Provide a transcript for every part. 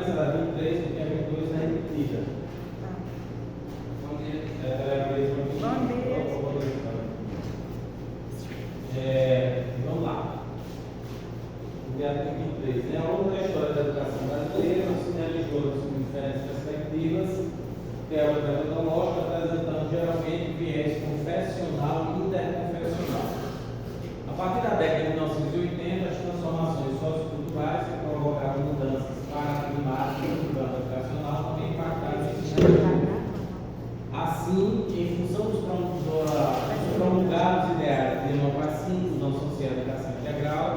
sequência da 23, porque a 22 é repetida. Bom dia. Vamos lá. O dia 23, né? Ao longo da história da educação brasileira, o ensino religioso assumiu diferentes perspectivas, teórica e metodológica, apresentando geralmente viés confessional e interconfessional. A partir da década de 1980, as transformações socioculturais que provocaram mudanças paradigmáticas no plano educacional também impactaram o ensino religioso. Assim, em função dos promulgados ideais de democracia, inclusão social e educação integral,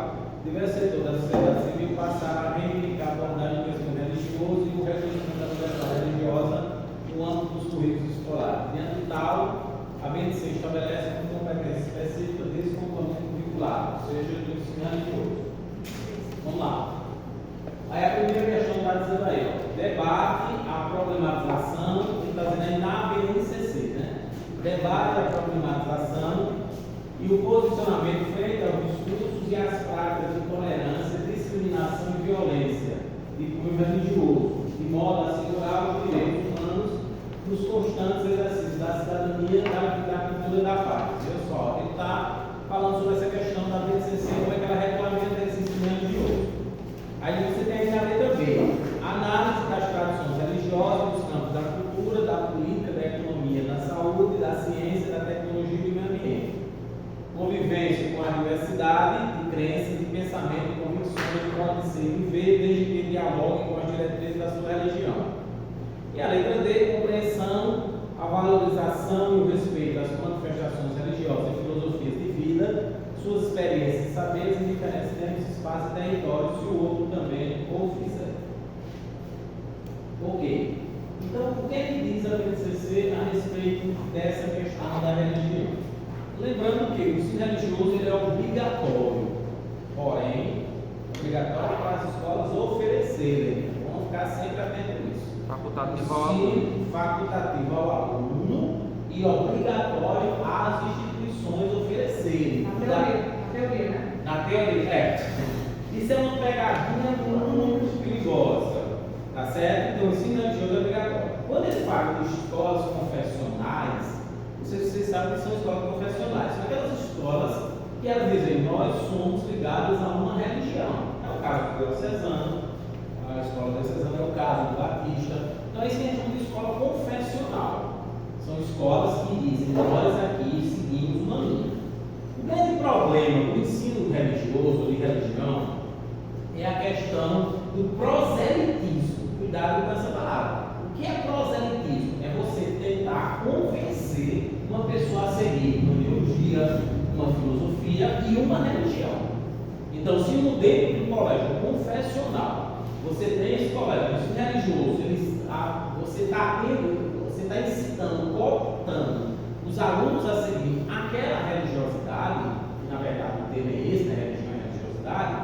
diversos setores da sociedade civil passaram a reivindicar a abordagem do ensino religioso e o reconhecimento da liberdade religiosa no âmbito dos currículos escolares. Diante tal, a BNCC estabelece como competência específica desse componente curricular, ou seja, do ensino religioso. Vamos lá. Aí a primeira questão está dizendo aí, ó, debate a problematização, está dizendo aí na BNCC, né? Debate a problematização e o posicionamento frente aos discursos e às práticas de intolerância, discriminação e violência de cunho religioso, de modo a assegurar os direitos humanos nos constantes exercícios da cidadania, da cultura e da paz. Olha só, ele está falando sobre essa questão da BNCC, como é que ela regulamenta esse ensino religioso. Aí você tem a letra B, análise das tradições religiosas nos campos da cultura, da política, da economia, da saúde, da ciência, da tecnologia e do meio ambiente. Convivência com a diversidade de crenças, de pensamento e convicções pode ser viver desde que dialogue com as diretrizes da sua religião. E a letra D, compreensão, a valorização e o respeito às manifestações religiosas e filosofias de vida, suas experiências e saberes e diferenças dentro dos espaços e territórios, se o outro também o fizer. Ok. Então, o que ele diz a BNCC a respeito dessa questão da religião? Lembrando que o ensino religioso ele é obrigatório, porém, obrigatório para as escolas oferecerem. Vamos ficar sempre atentos a isso. Facultativo ao aluno. Facultativo ao aluno e obrigatório às instituições oferecerem. Na teoria, né? Na teoria, Isso é uma pegadinha muito perigosa, tá certo? Então, o ensino religioso é obrigatório. Quando ele fala de escolas confessionais, vocês sabem que são escolas confessionais. São aquelas escolas que elas dizem, nós somos ligados a uma religião. É o caso do diocesano, a escola diocesana é o caso do batista. Então, isso é uma escola confessional. São escolas que dizem, nós aqui seguimos uma linha. O grande problema do ensino religioso, de religião, é a questão do proselitismo. Cuidado com essa palavra. O que é proselitismo? É você tentar convencer uma pessoa a seguir uma ideologia, uma filosofia e uma religião. Então, se dentro do colégio confessional, você tem esse colégio, ensino religioso, você está incitando, cooptando os alunos a seguir aquela religiosidade, que na verdade o termo é esse, né? Religião e religiosidade,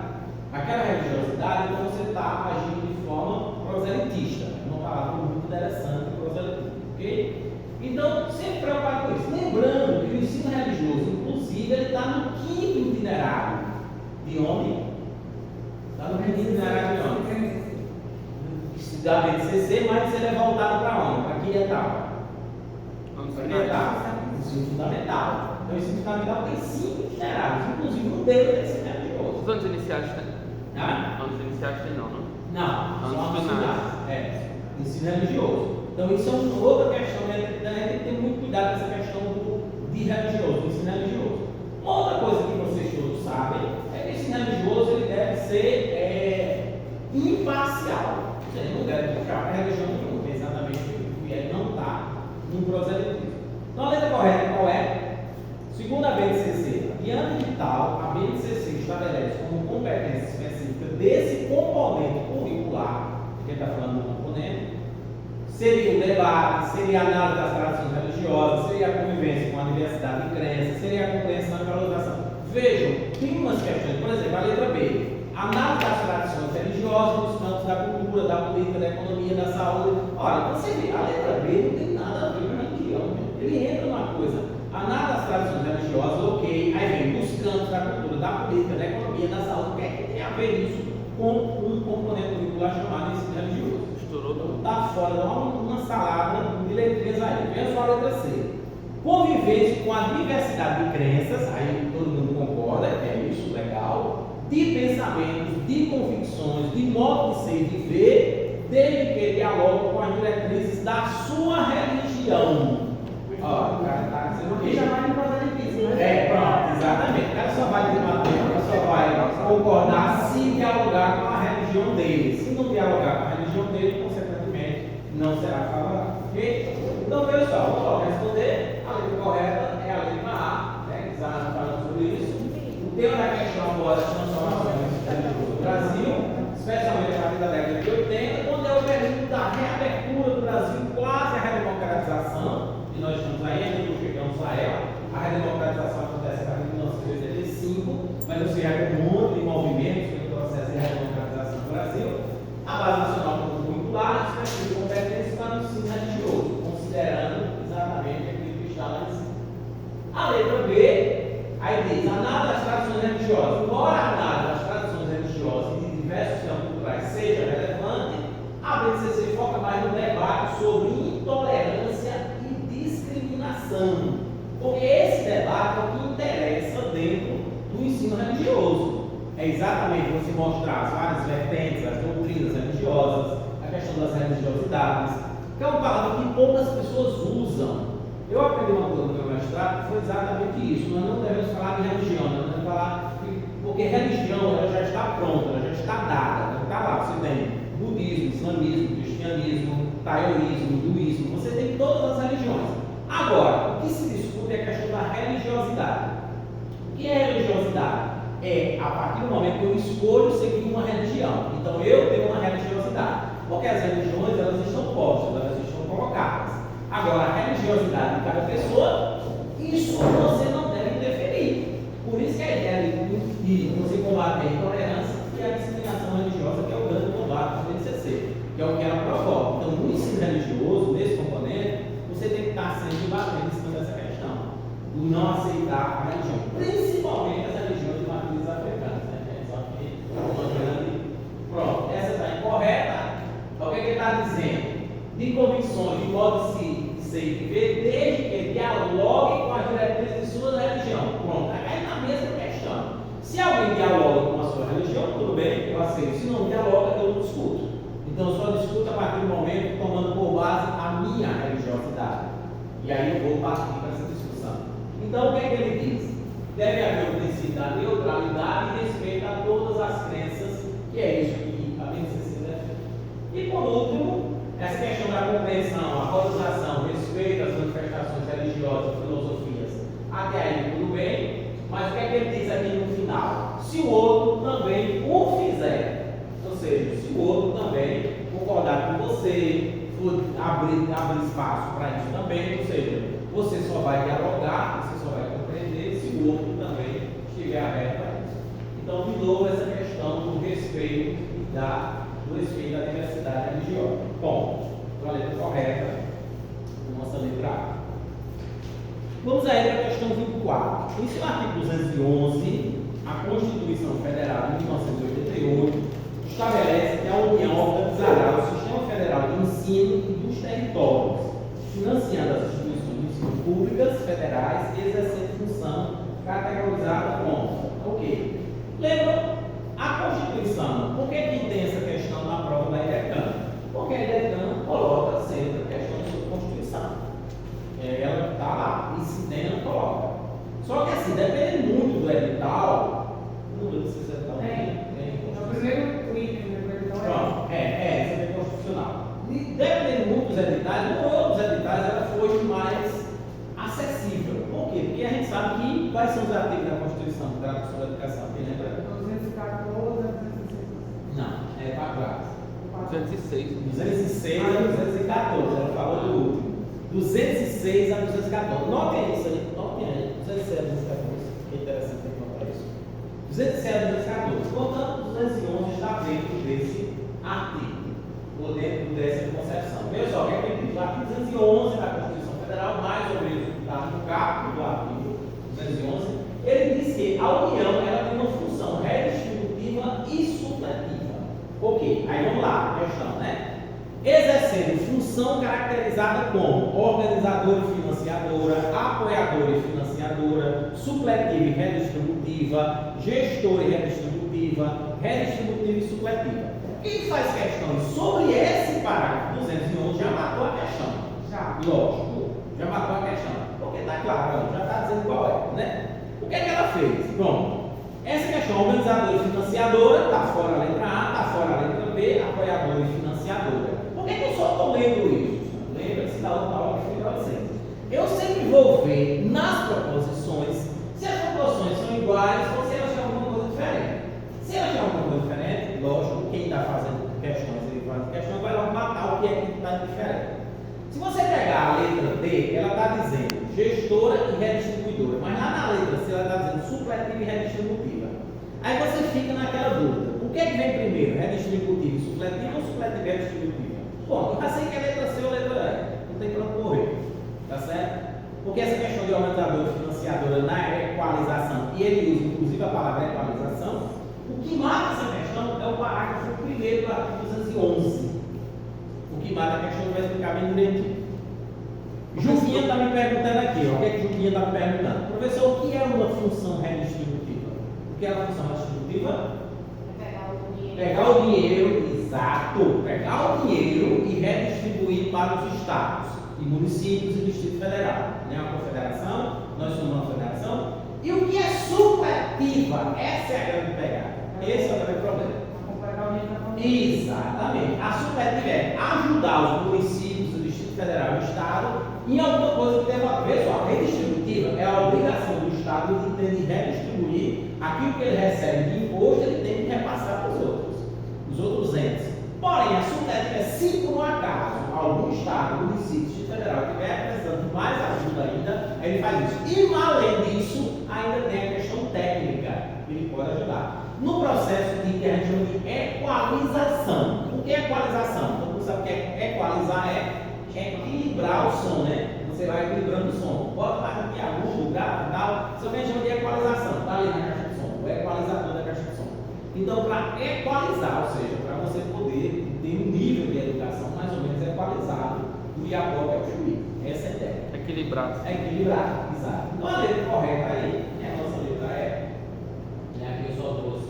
aquela religiosidade, então você está agindo de forma proselitista. É uma palavra muito interessante, proselitismo, ok? Então, sempre preocupado com isso. Lembrando que o ensino religioso, inclusive, ele está no quinto itinerário de homem. Está no quinto itinerário de homem. Da BNCC, mas ele é voltado para onde? Para que etapa? Ensino fundamental. Então, o ensino fundamental tem 5 itinerários, inclusive um deles é ensino religioso. Os anos iniciais tem? Anos iniciais tem não? Não, só anos finais. Ensino religioso. Então, isso é uma outra questão, né? A gente tem que ter muito cuidado com essa questão de religioso, do ensino religioso. Uma outra coisa que vocês todos sabem é que o ensino religioso ele deve ser imparcial. Você não deve puxar para a religião nenhuma, exatamente porque ele não está no proselitismo. Então, a letra correta qual é? Segundo a BNCC, diante de tal, a BNCC estabelece como competência específica desse componente curricular, que está falando do componente, seria o debate, seria a análise das tradições religiosas, seria a convivência com a diversidade de crenças, seria a compreensão e valorização. Vejam, tem umas questões, por exemplo, a letra B, análise das tradições religiosas nos campos da cultura, da política, da economia, da saúde. Olha, você vê, a letra B não tem nada a ver com a religião. Ele entra numa coisa, análise das tradições religiosas, ok, aí vem dos campos da cultura, da política, da economia, da saúde, o que é que tem a ver isso com um componente curricular chamado ensino religioso. Estourou tudo. Está fora, dá uma salada de letrinhas aí. Vem só a letra C. Convivência com a diversidade de crenças, aí todo mundo concorda que é isso, legal, de pensamentos, de convicções, de modo de ser e de ver, desde que dialogue com as diretrizes da sua religião. Ó, o cara está dizendo o Aqui quê? já vai em difícil, né? Pronto, exatamente. O cara só vai debater, ele só vai concordar se dialogar com a religião dele. Se não dialogar com a religião dele, consequentemente, não será favorável. Ok? Então, pessoal, vamos logo responder. A letra correta é a letra A, né? Eles falam sobre isso. O tema da questão agora das transformações do Brasil, especialmente a partir da década de 80, quando é o período da reabertura do Brasil, quase a redemocratização. E nós estamos aí, ainda não chegamos a ela. A redemocratização acontece a partir de 1985, mas você já tem um monte de movimentos no processo de redemocratização do Brasil. A Base Nacional Comum Curricular expressiva competência para o ensino religioso, considerando exatamente aquilo que está lá em cima. A letra B, aí diz, análise das tradições religiosas. Embora a análise das tradições religiosas e de diversos campos culturais seja relevante, a BNCC foca mais no debate sobre intolerância e discriminação. Porque esse debate é o que interessa dentro do ensino religioso. É exatamente você mostrar as várias vertentes, as doutrinas religiosas, a questão das religiosidades, que é uma palavra que poucas pessoas usam. Eu aprendi uma coisa no meu mestrado que foi exatamente isso. Nós não devemos falar de religião, nós devemos falar porque religião ela já está pronta, ela já está dada, ela está lá. Você tem budismo, islamismo, cristianismo, taoísmo, hinduísmo, você tem todas as religiões. Agora, o que se discute é a questão da religiosidade. O que é religiosidade? É a partir do momento que eu escolho seguir uma religião. Então eu tenho uma religiosidade. Porque as religiões elas estão postas, elas estão colocadas. Agora, a religiosidade de cada pessoa, isso você não deve interferir. Por isso que a ideia de você combater a intolerância e a discriminação religiosa, que é o grande combate do BNCC, que é o que ela provoca. Então, no ensino religioso, nesse componente, você tem que estar sempre batendo em cima dessa questão, do não aceitar a religião, principalmente as religiões de matrizes africanas, né? Só que uma grande. Pronto, essa está incorreta. O que ele está dizendo? De convicções, de modo de ser e viver, desde que dialogue com as diretrizes de sua religião. Pronto, aí na mesma questão. Se alguém dialoga com a sua religião, tudo bem, eu aceito. Se não dialoga, eu não discuto. Então, eu só discuto a partir do momento tomando por base a minha religiosidade. E aí eu vou partir para essa discussão. Então, o que é que ele diz? Deve haver o princípio da neutralidade e respeito a todas as crenças, que é isso que a BNCC defende. E por último, essa questão da compreensão, a valorização, o respeito às manifestações religiosas, filosofias, até aí tudo bem, mas o que é que ele diz aqui no final? Se o outro também o fizer, ou seja, se o outro também concordar com você, for abrir espaço para isso também, ou seja, você só vai dialogar, você só vai compreender se o outro também estiver aberto a isso. Então, de novo, essa questão do respeito e do respeito à diversidade religiosa. Bom, então a letra correta, nossa letra A. Vamos aí para a questão 24. Em seu artigo 211, a Constituição Federal de 1988 estabelece que a União organizará o Sistema Federal de Ensino e dos territórios, financiando as instituições de ensino públicas, federais e exercendo função categorizada como. Ok. Lembra? A Constituição, por que tem essa questão na prova da IDECAN? Porque a IDECAN coloca sempre a questão sobre Constituição. Ela está lá, e se tem, ela coloca. Só que assim, depende muito do edital, não sei se você está Tem. O primeiro item do edital pronto, essa é constitucional. E dependendo muito dos editais, no outros editais ela foi mais acessível. Por quê? Porque a gente sabe que quais são os artigos da Constituição que tratam sobre a educação. Quem lembra? 214, 216. Não, é para trás. 206. 206 a 214, ela falou do último. 206 a 214. Notem isso aí, 206 a 214. Que interessante encontrar isso. 206 a 214. Portanto, 211 está dentro desse artigo, ou dentro dessa concepção. Veja só, o que é que ele diz? O artigo 211 da Constituição Federal, mais ou menos está no capítulo do artigo 211, ele diz que a União ela tem uma função redistributiva e supletiva. questão, né? Exercendo função caracterizada como organizadora e financiadora, apoiadora e financiadora, supletiva e redistributiva, gestora e redistributiva, redistributiva e supletiva. Quem faz questões sobre esse parágrafo 211 já matou a questão. Já. Lógico, já matou a questão. Porque está claro, já está dizendo qual é, né? O que é que ela fez? Pronto. Essa questão organizadora e financiadora, está fora a letra A, está fora a letra B, apoiadora e financiadora. Por que eu só estou lendo isso? Lembra-se da outra aula que eu fui para vocês. Eu sempre vou ver nas proposições se as proposições são iguais ou se elas têm alguma coisa diferente. Se elas têm alguma coisa diferente, lógico, quem está fazendo questões, ele faz questão, vai lá matar o que é que está diferente. Se você pegar a letra D, ela está dizendo gestora e redistribuidora, mas lá na letra C ela está dizendo supletiva e redistributiva. Aí você fica naquela dúvida: o que é que vem primeiro, redistributiva e supletiva ou supletiva e redistributiva? Bom, eu já sei que é letra C ou letra E, não tem para onde correr, tá certo? Porque essa questão de organizadora e financiadora na equalização, e ele usa inclusive a palavra equalização, o que mata essa questão é o parágrafo 1º do artigo 211. O que mata a questão vai explicar bem direitinho. Juquinha está me perguntando aqui, ó, o que é que Juquinha está me perguntando? Professor, o que é uma função redistributiva? O que é uma função redistributiva? Pegar o dinheiro, exato, pegar o dinheiro e redistribuir para os estados e municípios e Distrito Federal. Não é uma confederação, nós somos uma federação. E o que é supletiva? Essa é a grande pegada. Esse é o grande problema. Exatamente. A supletiva é ajudar os municípios, o Distrito Federal e o Estado em alguma coisa que deva ver. Só a redistributiva é a obrigação do Estado de ter de redistribuir aquilo que ele recebe de imposto, ele tem que repassar para os outros entes. Porém, a supletiva é se por um acaso algum Estado, município, Distrito Federal estiver precisando de mais ajuda ainda, ele faz isso. E além disso, ainda tem a questão técnica, que ele pode ajudar. No processo de que a gente chama de equalização. O que é equalização? Todo mundo sabe o que é equalizar, é equilibrar o som, né? Você vai equilibrando o som. Bota mais aqui agudo, grave e tal. Isso que a gente chama de equalização. Está ali na caixa de som, o equalizador da caixa de som. Então, para equalizar, ou seja, para você poder ter um nível de educação mais ou menos equalizado do Iapó que é o Chuí. Essa é a ideia. Equilibrado. Equilibrado, exato. Então, a letra correta aí, a nossa letra é. Aqui eu só trouxe.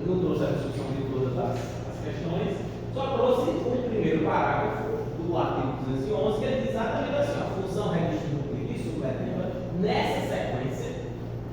Eu não trouxe a discussão de todas as questões, só trouxe o primeiro parágrafo do artigo 211, que ele diz exatamente assim: a função redistributiva e supletiva, nessa sequência,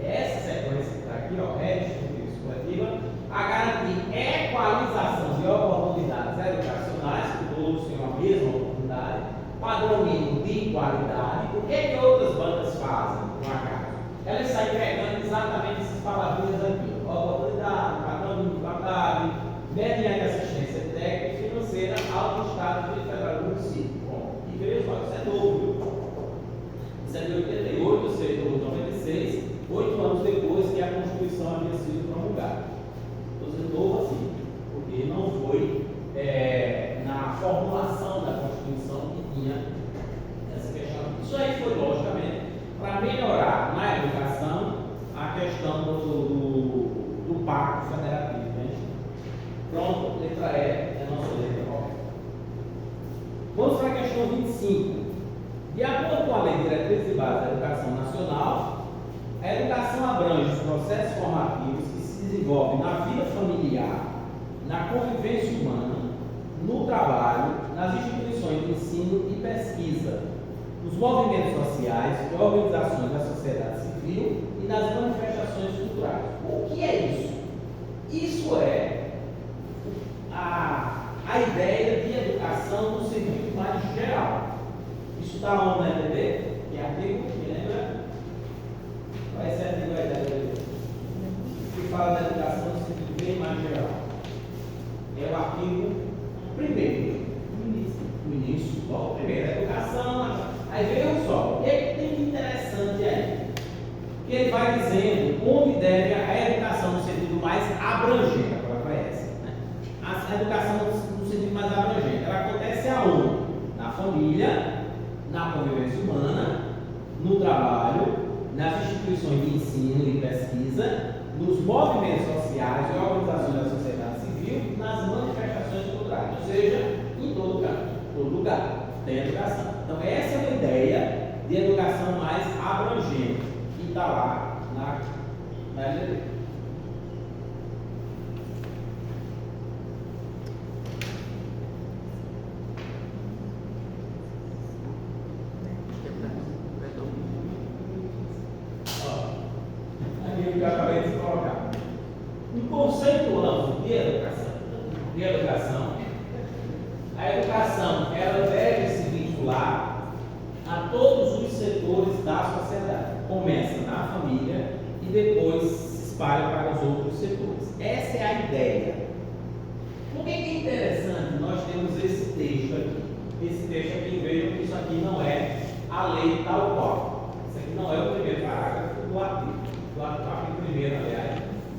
essa sequência que está aqui, ó, redistributiva e supletiva, a garantir equalização de oportunidades educacionais, que todos tenham a mesma oportunidade, padrão mínimo de qualidade. O que é que outras bancas fazem, no acaso? Elas saem pegando exatamente essas palavrinhas aqui: oportunidade, padrão mínimo de qualidade, mediante assistência técnica e financeira ao Estado, Distrito Federal e município. Bom, e veja só, isso é novo, viu? Isso é de 88, ou seja, de 96, 8 anos depois que a Constituição havia sido promulgada. Estou dizendo novo assim, porque não foi na formulação da Constituição que tinha essa questão. Isso aí foi, logicamente, para melhorar na educação a questão do Pacto Federativo. Né? Pronto, letra E é a nossa letra correta. Vamos para a questão 25. De acordo com a Lei de Diretrizes e Bases da Educação Nacional, a educação abrange os processos formativos que se desenvolvem na vida familiar, na convivência humana, no trabalho, nas instituições de ensino e pesquisa, nos movimentos sociais e organizações da sociedade civil e nas manifestações culturais. O que é isso? Isso é a ideia de educação no sentido mais geral. Isso está onde na EDB? Que é artigo, me lembra? Qual é esse artigo aí da EDB? Que fala da educação no sentido bem mais geral. É o artigo 1º, o início, logo primeiro, a educação. Aí vejam só, o que é que tem de interessante aí? Que ele vai dizendo onde deve a educação no sentido mais abrangente, agora foi essa, né? A educação no sentido mais abrangente, ela acontece aonde? Na família, na convivência humana, no trabalho, nas instituições de ensino e pesquisa, nos movimentos sociais e organizações da sociedade civil, nas manifestações culturais. lugar, ou seja, em todo lugar. Todo lugar tem educação. Então, essa é uma ideia de educação mais abrangente que está lá na LDB. Aqui que eu acabei de colocar. Um conceito amplo de educação, a educação ela deve se vincular a todos os setores da sociedade. Começa na família e depois se espalha para os outros setores. Essa é a ideia. Por que é interessante nós temos esse texto aqui? Esse texto aqui, vejam que isso aqui não é a lei tal qual. Isso aqui não é o primeiro parágrafo do artigo. Do artigo primeiro, aliás,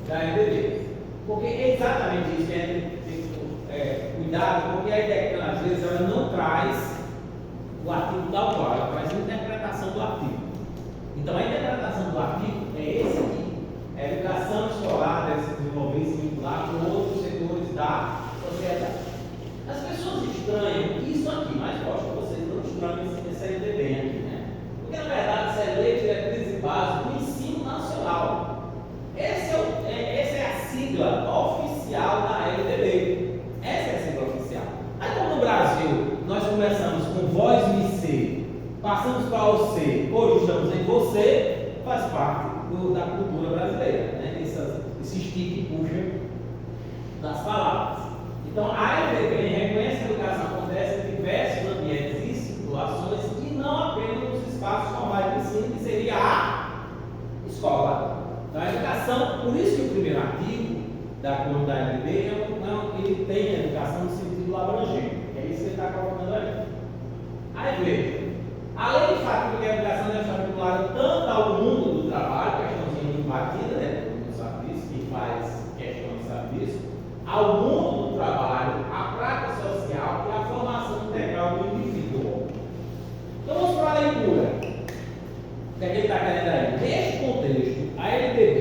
da LDB. Porque é exatamente isso que a gente tem que cuidado, porque a ideia, às vezes, ela não traz o artigo tal qual, ela traz a interpretação do artigo. Então, a interpretação do artigo é esse aqui. A educação escolar deve se desenvolver e se vincular com outros setores da sociedade. As pessoas estranham isso aqui, mas gosto que vocês não estranhem esse LDB aqui, né? Porque, na verdade, isso é Lei de Diretrizes Básicas do Ensino Nacional. Essa é a sigla oficial da LDB. Essa é a sigla oficial. Aí, como no Brasil nós começamos com voz me ser, passamos para o ser, hoje estamos em você, faz parte da cultura brasileira, né? Esse estica e puxa das palavras. Então, a LDB reconhece que a educação acontece em diversos ambientes e situações e não apenas nos espaços formais de ensino, que seria a escola. Então, a educação, por isso que o primeiro artigo da coluna da LDB ele tem a educação no sentido abrangente, que é isso que ele está colocando ali. Aí veja, além do fato de que a educação deve estar vinculada tanto ao mundo do trabalho, questãozinha muito batida, né? Todo mundo sabe disso, quem faz questão sabe disso, ao mundo do trabalho, a prática social e a formação integral do indivíduo. Então vamos para a leitura. O que é que ele está querendo aí? Neste contexto, a LDB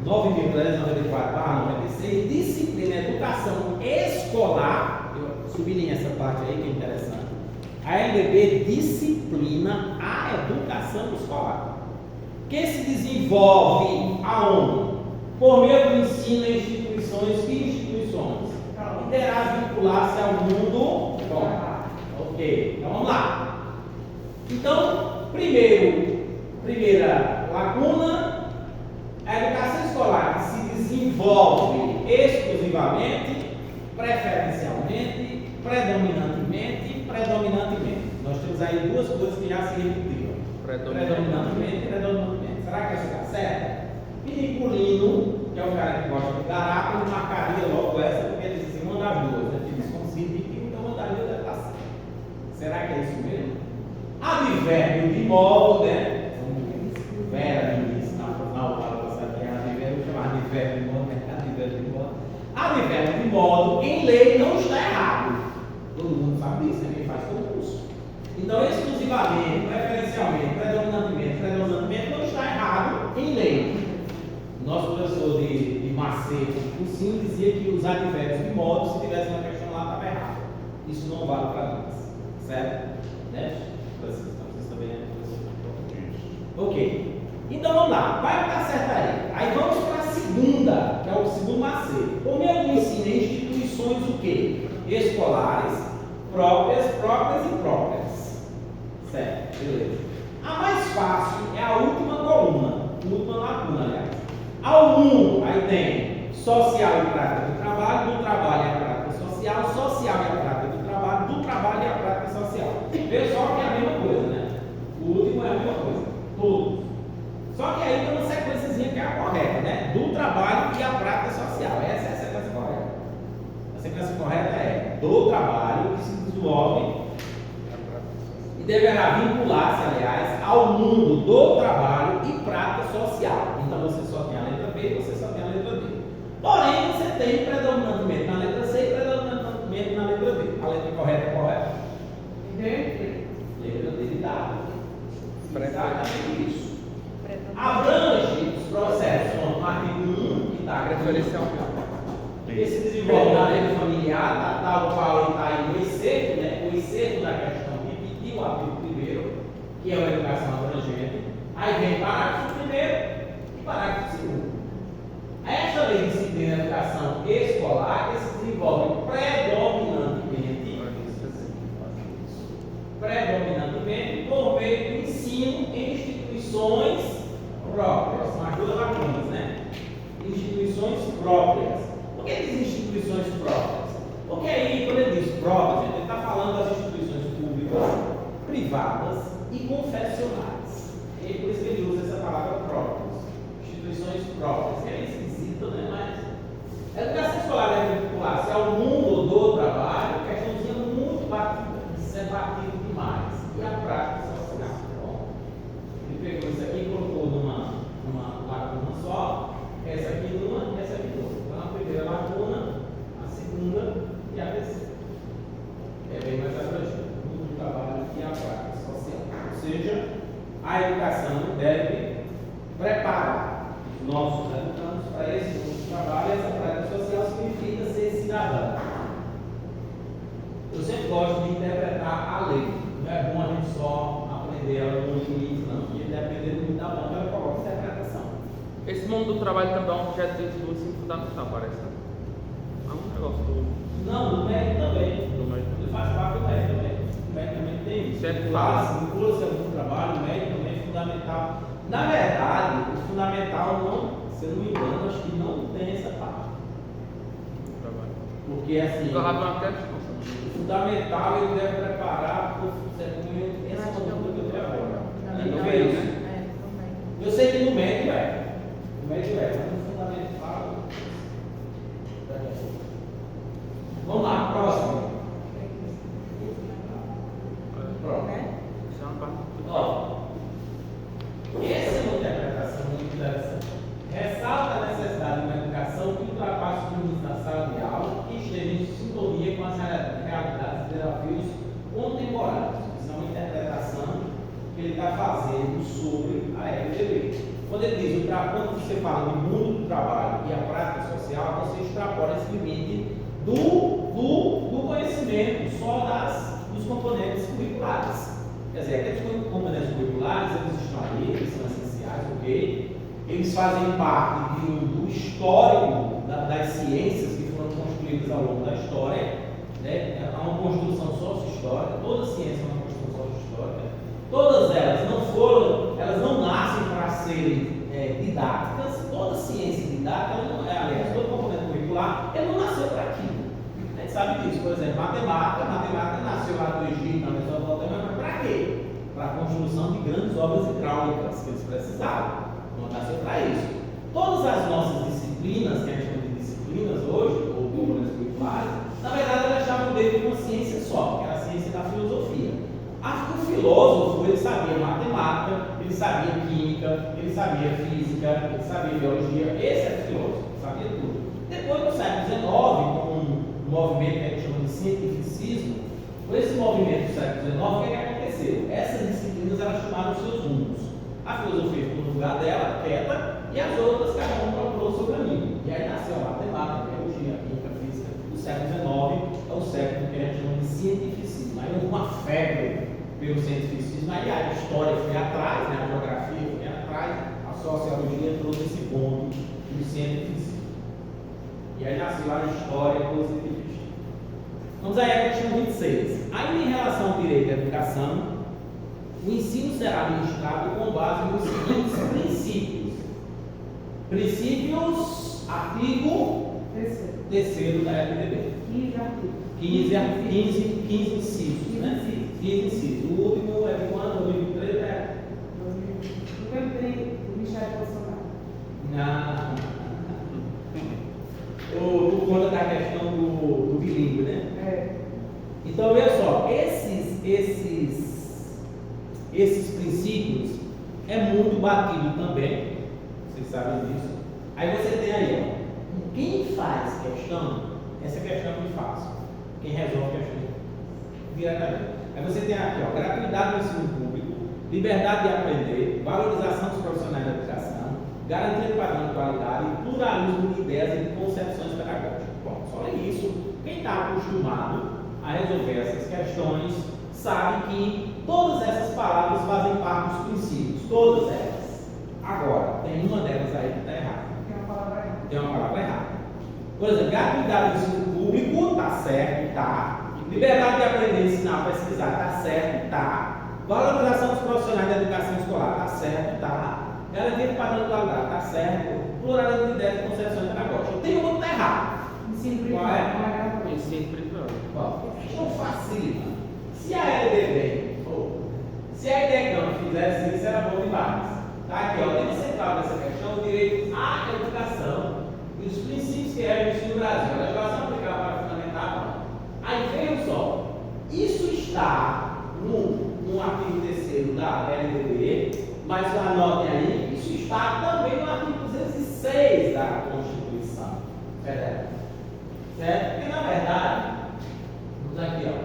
9.394/96 disciplina educação escolar. Eu sublinhei essa parte aí que é interessante. A LDB disciplina a educação escolar, que se desenvolve aonde? Por meio do ensino em instituições. Que instituições? E terá vincular-se ao mundo. Ok, então vamos lá. Então, primeira lacuna, a educação escolar que se desenvolve exclusivamente, preferencialmente, predominantemente. Nós temos aí duas coisas que já se repetiram. Predominantemente. Será que isso está certo? Piniculino, que é o cara que gosta de garapa, ele marcaria logo essa, porque ele diz assim, uma das duas, né? Que desconcide de então mandaria deve estar certo. Será que é isso mesmo? Advérbio de modo, né? Vera no início, na palavra aqui, advérbio, vou chamar advérbio de modo, né? Advérbio de modo, em lei não está errado. Todo mundo sabe disso, né? Quem faz concurso. Então, exclusivamente, preferencialmente, predominantemente, não está errado em lei. Nosso professor de Macedo, o cursinho, dizia que os advérbios de modo, se tivesse uma questão lá, estava errado. Isso não vale para nós, certo? Né? Vocês também é ok. Então vamos lá, vai estar certo aí. Aí vamos para a segunda, que é o segundo macete. O meu ensino em instituições o quê? Escolares, próprias e próprias. Certo, beleza. A mais fácil é a última coluna, última lacuna, aliás. Ao mundo, aí tem social e prática do trabalho e a prática social, social e a prática do trabalho e a prática social. Vê só que é a mesma coisa, né? O último é a mesma coisa, todos. Só que aí tem uma sequenciazinha que é a correta, né? Do trabalho e a prática social. Essa é a sequência correta. A sequência correta é do trabalho que se desenvolve e deverá vincular-se, aliás, ao mundo do trabalho e prática social. Então você só tem a letra B e você só tem a letra D. Porém, você tem predominantemente na letra C e predominantemente na letra D. A letra correta é correta? Letra D de dado. Exatamente isso. Abrange os processos no artigo 1 que está preferencialmente. esse desenvolvimento familiar, tal qual está aí no excerto, né? O excerto da questão que pediu o artigo 1º, que é a educação abrangente, aí vem parágrafo 1º e parágrafo 2º. Esta lei de disciplina da educação escolar que se desenvolve predominantemente por meio do ensino em instituições próprias, são as duas lacunas, né? Instituições próprias. Por que diz instituições próprias? Porque aí, quando ele diz próprias, ele está falando das instituições públicas, privadas e confessionais. E por isso que ele usa essa palavra próprias. Instituições próprias, que é esquisito, né? Mas a educação escolar deve vincular-se ao mundo do trabalho, questãozinha muito batida. Isso é batido demais. E a prática social? Bom, ele pegou isso aqui e colocou numa lacuna só, essa aqui numa e essa aqui noutra. Então, a primeira lacuna, a segunda e a terceira. É bem mais abrangente. O mundo do trabalho e a prática social. Ou seja, a educação deve preparar os nossos educandos para esse mundo do trabalho. Essa prática social significa ser cidadão. Eu sempre gosto de interpretar a lei. Não é bom a gente só aprender ela no limite, não. Porque dependendo muito da banca, ela coloca interpretação. Esse mundo do trabalho também é um objeto de ensino fundamental, parece. É um negócio do. Não, do médico também. Do médico. Ele faz parte do médico também. O médico também tem isso. Vincula-se a algum trabalho, o médico também é fundamental. Na verdade, o fundamental não, se eu não me engano, acho que não tem essa parte. Porque assim. O fundamental ele deve preparar para essa conduta que eu tenho agora. Não é isso? Eu sei que no médio é. No médio é, mas no fundamental. Vamos lá, próximo. Ó, essa é uma interpretação muito interessante. Ressalta a necessidade de uma educação que ultrapasse os limites da sala de aula e esteja em sintonia com as realidades e desafios contemporâneos. Isso é uma interpretação que ele está fazendo sobre a LGB. Quando ele diz, quando você fala do mundo do trabalho e a prática social, você extrapola esse limite do conhecimento só dos componentes curriculares. Quer dizer, aqueles componentes curriculares, eles estão ali, eles são essenciais, ok? Eles fazem parte do histórico das ciências que foram construídas ao longo da história, né? Há uma construção sócio-histórica, toda ciência é uma construção sócio-histórica. Todas elas não nascem para serem didáticas. Toda ciência didática, aliás, todo componente curricular, ele não nasceu para aquilo. A gente sabe disso, por exemplo, matemática nasceu lá do Egito, na Mesopotâmia, mas para quê? Para a construção de grandes obras hidráulicas que eles precisavam. Não nasceu para isso. Todas as nossas disciplinas, que a gente chama de disciplinas hoje, ou componentes curriculares, na verdade elas chamam dele de uma ciência só, que é a ciência da filosofia. O filósofo, ele sabia matemática, ele sabia química, ele sabia física, ele sabia biologia. Esse era o filósofo, sabia tudo. Depois do século XIX, com um movimento que a gente chama de cientificismo, com esse movimento do século XIX, o que aconteceu? Essas disciplinas elas tomaram seus rumos. A filosofia ficou no lugar dela, quieta, e as outras, cada um procurou o seu caminho. E aí nasceu a matemática, a biologia, a química, a física. O século XIX é o século que a gente chama de cientificismo. Aí houve uma febre pelo cientificismo, aí a história foi atrás, né? A geografia foi atrás, a sociologia entrou nesse bonde do cientificismo. E aí nasceu a história positivista. Vamos aí à questão 26. Ainda em relação ao direito à educação, o ensino será ministrado com base nos seguintes princípios. Princípios, artigo 3º da LDB. 15 incisos, né? 15 incisos. O último é de quando? 2003 é? 2003, o Michel Bolsonaro. Não. Por conta da questão do bilíngue, né? É. Então, veja só, esses princípios é muito batido também, vocês sabem disso. Aí você tem aí, ó, quem faz questão, essa questão é muito fácil. Quem resolve a questão diretamente. Aí você tem aqui, ó, gratuidade do ensino público, liberdade de aprender, valorização dos profissionais da educação, garantia de padrão de qualidade, pluralismo de ideias e de concepções pedagógicas. Bom, só isso. Quem está acostumado a resolver essas questões sabe que todas essas palavras fazem parte dos princípios, todas elas. Agora, tem uma delas aí que está errada. Tem uma palavra errada. Por exemplo, gratuidade do ensino público, está certo, está. Liberdade de aprender, ensinar, pesquisar, está certo, está. Valorização dos profissionais da educação escolar, está certo, está. Garantia de padrão de qualidade, está certo. Pluralismo de ideias e concepções pedagógicas. Tem uma que está errada. Qual é? Ensino privado. Então facilita. Se a LDB, se a IDECAM fizesse isso, era bom demais. Tá aqui, ó, tem central dessa questão, o direito à educação e os princípios que regem o ensino no Brasil. A legislação aplicada para fundamentar. Aí vejam só, isso está no artigo 3º da LDB, mas anotem aí, isso está também no artigo 206 da Constituição Federal. Certo? Porque na verdade, vamos aqui, ó,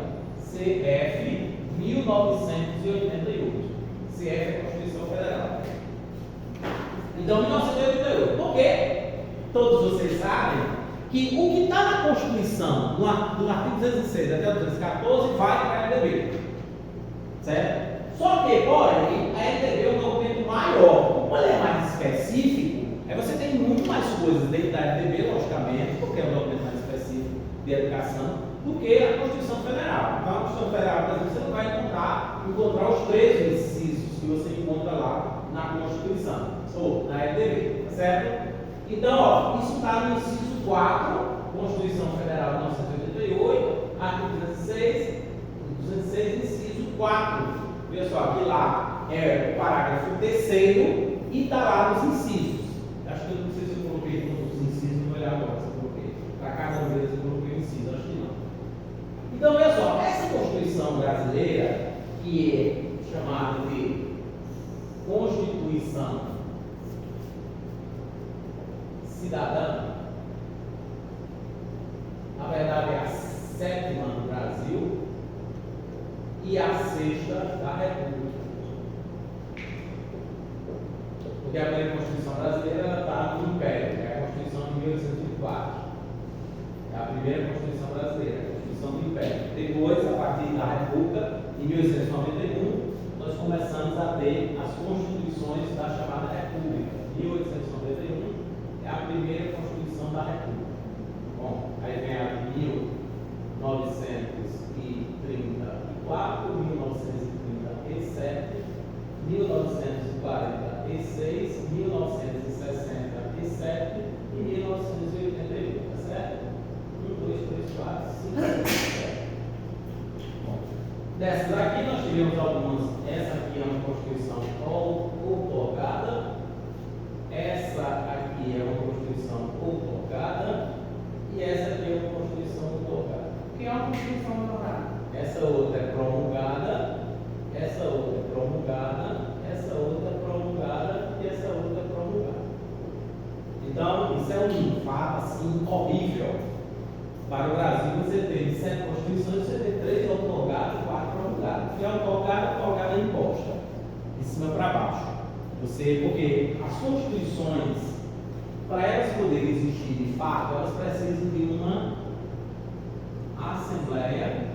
CF 1988. CF é a Constituição Federal. Então, 1988. Por quê? Todos vocês sabem que o que está na Constituição, do artigo 206 até o 214, vai para a LDB. Certo? Só que, porém, a LDB é um documento maior. Como ele é mais específico, você tem muito mais coisas dentro da LDB, logicamente, porque é um documento mais específico de educação, do que a Constituição Federal. Então, a Constituição Federal, por exemplo, você não vai encontrar os 3 incisos que você encontra lá na Constituição, ou na LDB, tá certo? Então, ó, isso está no inciso 4, Constituição Federal de 1988, artigo 206, inciso 4. Veja só, aqui lá é o parágrafo 3º e está lá nos incisos. Acho que eu não sei se eu coloquei todos os incisos, não vou olhar agora se eu coloquei. Para cada um deles eu coloquei o inciso, acho que não. Então, olha só, essa Constituição brasileira, que é chamada de Constituição Cidadã, na verdade é a 7ª do Brasil e a 6ª da República. Porque a primeira Constituição brasileira está no Império, é a Constituição de 1804. É a primeira Constituição brasileira, a Constituição do Império. Depois, a partir da República, em 1891, nós começamos a ter as constituições da chamada República. 1891 é a primeira Constituição da República. Bom, aí vem a de 1934, 1937, 1946, 1967 e 1988, tá certo? 1, 2, 3, 4, 5, 6, 7. Bom, dessas aqui nós tivemos algumas. Essa aqui é uma Constituição outorgada. Essa aqui é uma Constituição outorgada. E essa aqui é uma Constituição outorgada. O que é uma Constituição outorgada? Essa outra é promulgada. Essa outra é promulgada. Essa outra é promulgada. E essa outra é promulgada. Então, isso é um fato assim horrível. Para o Brasil, você tem 7 constituições, você tem 3 outorgadas e 4 promulgadas. O que é outorgada é imposta, de cima para baixo. Porque as constituições, para elas poderem existir de fato, elas precisam de uma Assembleia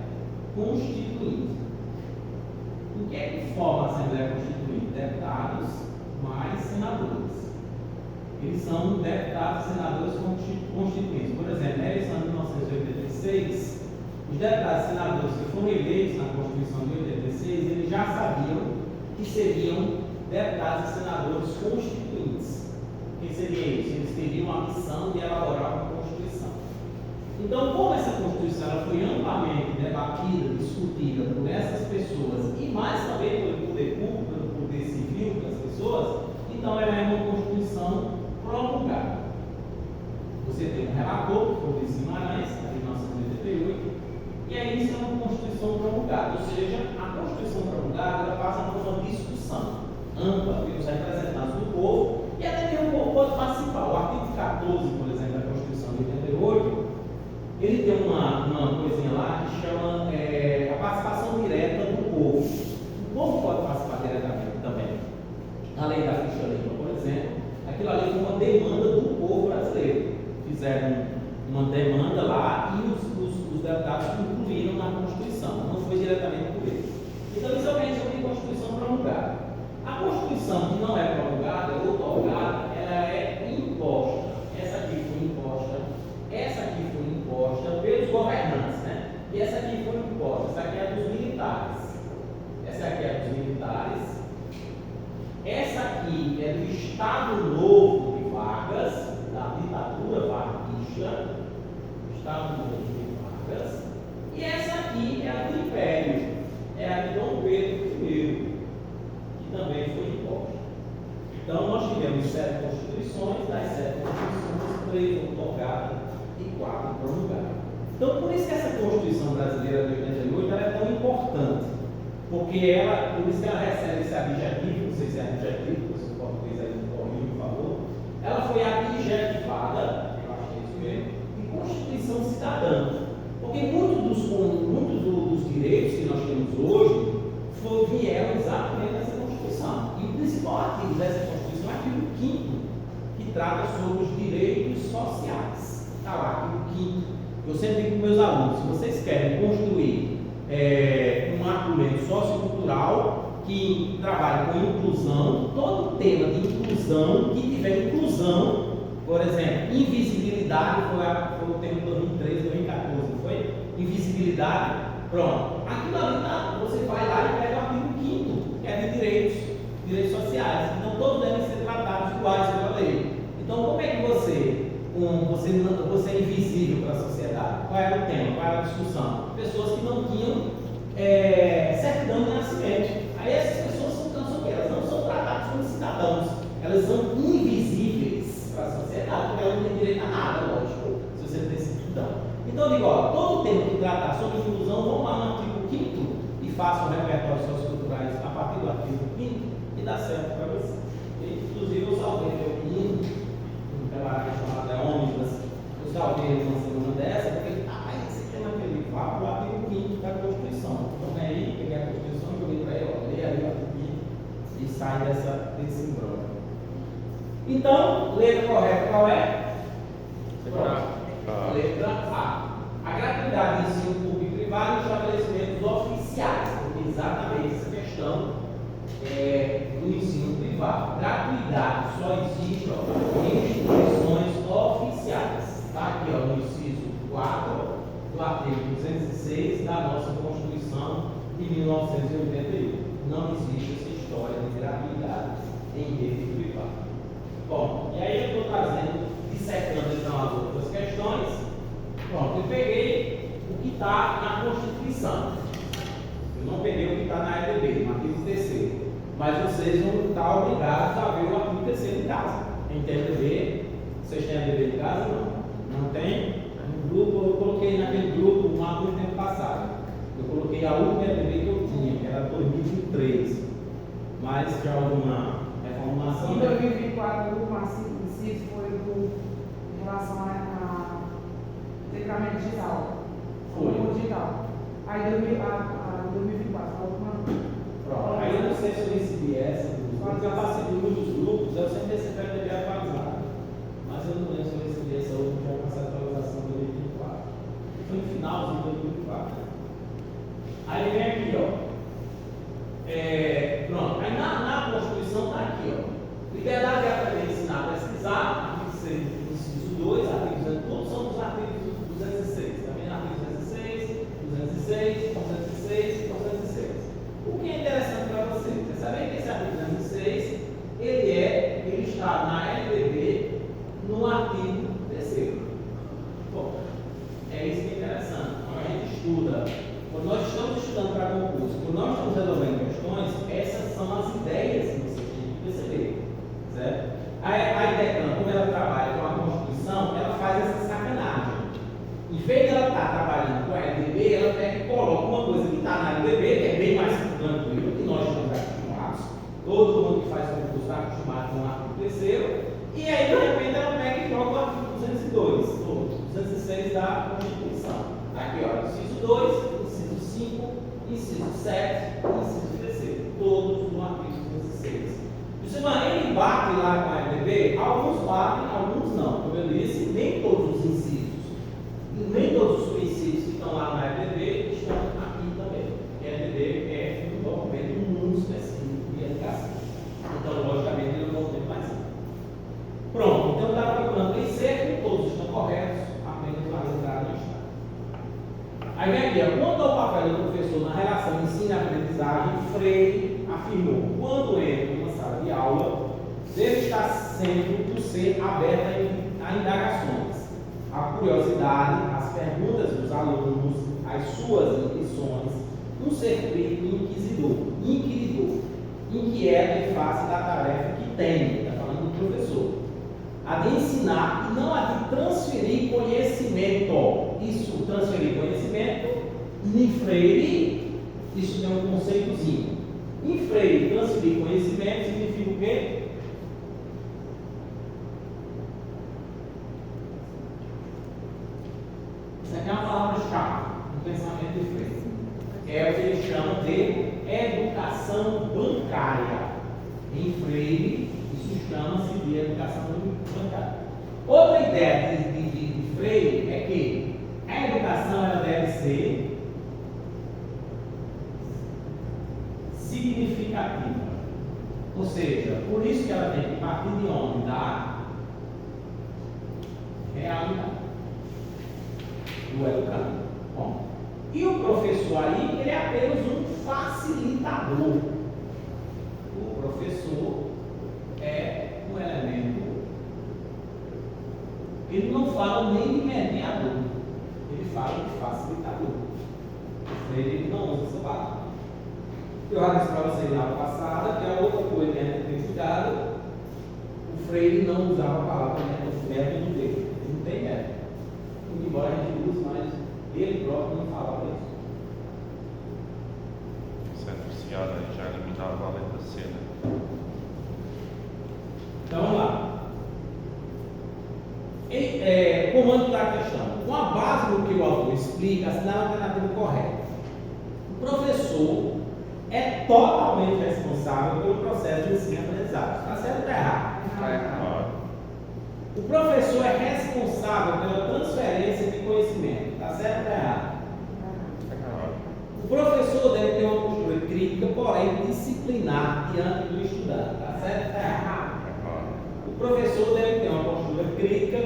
Constituinte. O que é que forma a Assembleia Constituinte? Deputados mais senadores. Eles são deputados e senadores constituintes. Por exemplo, na eleição de 1986, os deputados e senadores que foram eleitos na Constituição de 86, eles já sabiam que seriam deputados e senadores constituintes. O que seria isso? Eles teriam a missão de elaborar uma Constituição. Então, como essa Constituição ela foi amplamente debatida, discutida por essas pessoas e mais também pelo poder público, pelo poder civil das pessoas, então ela é uma Constituição promulgada. Você tem um relator, que foi o Luiz Guimarães, de 1988, e aí isso é uma Constituição promulgada, ou seja, a Constituição promulgada ela passa por uma discussão ampla pelos representantes do povo e até mesmo o povo pode participar. O artigo 14, por exemplo, da Constituição de 88, ele tem uma coisinha lá que chama a participação direta do povo. O povo pode participar diretamente também. Além da ficha limpa, por exemplo, aquilo ali foi uma demanda do povo brasileiro. Fizeram uma demanda 7 constituições, das 7 constituições, 3 foram tocadas e 4 promulgadas. Então, por isso que essa Constituição brasileira de 88 ela é tão importante, porque por isso que ela recebe esse adjetivo, não sei se é adjetivo, se o português aí não corrigiu, por favor, ela foi adjetivada, eu acho que é isso mesmo, de Constituição Cidadã, porque muitos dos direitos que nós temos hoje vieram exatamente dessa Constituição. E o principal artigo dessa Constituição é o artigo 5º, que trata sobre os direitos sociais. Está lá, artigo 5º. Eu sempre digo para os meus alunos, se vocês querem construir um argumento sociocultural que trabalhe com inclusão, todo tema de inclusão, que tiver inclusão, por exemplo, invisibilidade, foi o tema de 2013, 2014, não foi? Invisibilidade, pronto. Aquilo ali, você vai lá e pega o artigo 5º, que é de direitos sociais. Então, todos devem ser tratados iguais pela lei. Então, como é que você é invisível para a sociedade? Qual era o tema? Qual era a discussão? Pessoas que não tinham certidão de nascimento. Aí essas pessoas são o quê? Elas não são tratadas como cidadãos. Elas são invisíveis para a sociedade, porque elas não têm direito a nada, lógico, se você não tem certidão. Então, eu digo, todo tema que tratar sobre inclusão, vão lá no artigo 5º e façam repertórios socioculturais a partir do artigo 5º e dá certo para você. Inclusive, eu salvei meu menino, um camarada chamado Leônidas, eu salvei uma semana dessa, porque esse tema que ele fala, o artigo 5º da Constituição. Então, aí, peguei a Constituição e joguei para ele, lê aí o artigo 5º e sai desse embrulho. Então, letra correta qual é? Letra A. A gratuidade de ensino público e privado em estabelecimentos oficiais, porque exatamente essa questão do ensino privado. Gratuidade só existe em instituições oficiais. Está aqui no inciso 4 do artigo 206 da nossa Constituição de 1988. Não existe essa história de gratuidade em rede privada. Bom, e aí eu estou trazendo, dissecando então as outras questões. Pronto, eu peguei o que está na Constituição. Eu não peguei o que está na EDB, no artigo 3º. Mas vocês vão estar obrigados a ver o artigo 3º em casa. Quem tem EDB, vocês têm EDB em casa? Não. Não tem? No grupo, eu coloquei naquele grupo um aluno no tempo passado. Eu coloquei a última EDB que eu tinha, que era 2013. Mas já houve uma reformulação. Em 2024, o último inciso foi em relação a letramento digital. Foi. Digital. Aí, 2024, a última. Pronto. Aí eu não sei se eu recebi essa, porque eu participo de muitos grupos, eu sempre recebi a EDB atualizada. Mas eu não lembro se eu recebi essa outra, já passei a atualização de 2024. Foi no finalzinho de 2024. Aí vem aqui, ó. Pronto. Aí na Constituição está aqui, ó. Liberdade de aprender, ensinar, pesquisar, artigo 6, inciso 2, artigo 200, todos são os artigos 206. Também artigo 206, 206, 206 e 206. O que é interessante para vocês? Vocês sabem que esse artigo 206, ele está na LDB no artigo 3º. Bom, é isso que é interessante. Quando a gente estuda, quando nós estamos estudando para concurso, quando nós estamos resolvendo questões, essas são as ideias que vocês têm que perceber. Certo? A IDECAN, como ela trabalha com a Constituição, ela faz essa sacanagem. Em vez de ela estar trabalhando com a LDB, ela pega e coloca uma coisa que está na LDB, que é bem mais tranquilo, que nós estamos acostumados. Todo mundo que faz concurso está acostumado com o artigo 3º, e aí de repente ela pega e coloca o artigo 202, ou 206 da Constituição. Aqui, ó, inciso 2, inciso 5, inciso 7, inciso 3º, todos no artigo 206. Ele bate lá com a LDB, alguns batem, alguns não. Como eu disse, nem todos os incisos, nem todos os princípios que estão lá na LDB estão aqui também. A LDB é um documento muito específico de educação. Então, logicamente, ele não tem mais. Pronto, então eu estava procurando bem certo, todos estão corretos, apenas a letra não está. Aí vem aqui, quanto ao papel do professor na relação ensino-aprendizagem, Freire afirmou: quando entra numa sala de aula, deve estar sempre por ser aberta a indagações, a curiosidade, as perguntas dos alunos, as suas intuições, um ser inquisidor, inquiridor, inquieto em face da tarefa que tem. Está falando do professor. A de ensinar e não a de transferir conhecimento. Isso, transferir conhecimento, em Freire, isso tem um conceitozinho. Em Freire, transferir conhecimento significa o quê? Isso aqui é uma palavra-chave do pensamento de Freire. É o que ele chama de educação bancária. Em Freire, isso chama-se de educação bancária. Outra ideia de Freire é que a educação ela deve ser significativa. Ou seja, por isso que ela tem que partir de onde? Da realidade do educador. Bom, e o professor aí, ele é apenas um facilitador. O professor é um elemento, ele não fala nem de mediador, ele fala de facilitador. Ele não usa essa palavra. Eu já disse para vocês na aula passada que a outra coisa que a gente tem cuidado, o Freire não usava a palavra método dele, ele não tem método. Embora a gente use, mas ele próprio não falava isso. Isso é associado aí, já eliminava a letra C, né? Então vamos lá. Comando da questão. Com a base no que o autor explica, assinar a alternativa correta. O professor é totalmente responsável pelo processo de ensino-aprendizagem. Está certo ou está errado? Está errado. O professor é responsável pela transferência de conhecimento. Está certo ou está errado? O professor deve ter uma postura crítica, porém disciplinar diante do estudante. Está certo ou está errado? O professor deve ter uma postura crítica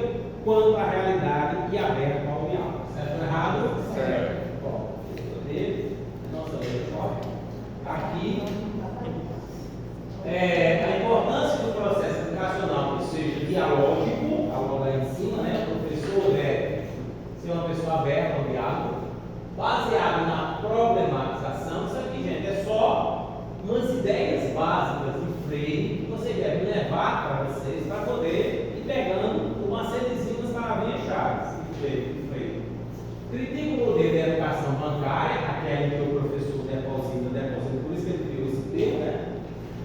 quanto à realidade e aberta ao diálogo. Certo ou errado? Certo. Bom, nossa letra corre. Aqui, a importância do processo educacional que seja dialógico, a aula lá em cima, né? O professor deve ser uma pessoa aberta ao diálogo, baseado na problematização. Isso aqui, gente, é só umas ideias básicas de Freire que vocês devem levar para vocês para poder ir pegando umas sedezinhas palavrinhas-chave de Freire. Critica o modelo de educação bancária, aquela em que o professor deposita, por isso que ele criou esse termo, né?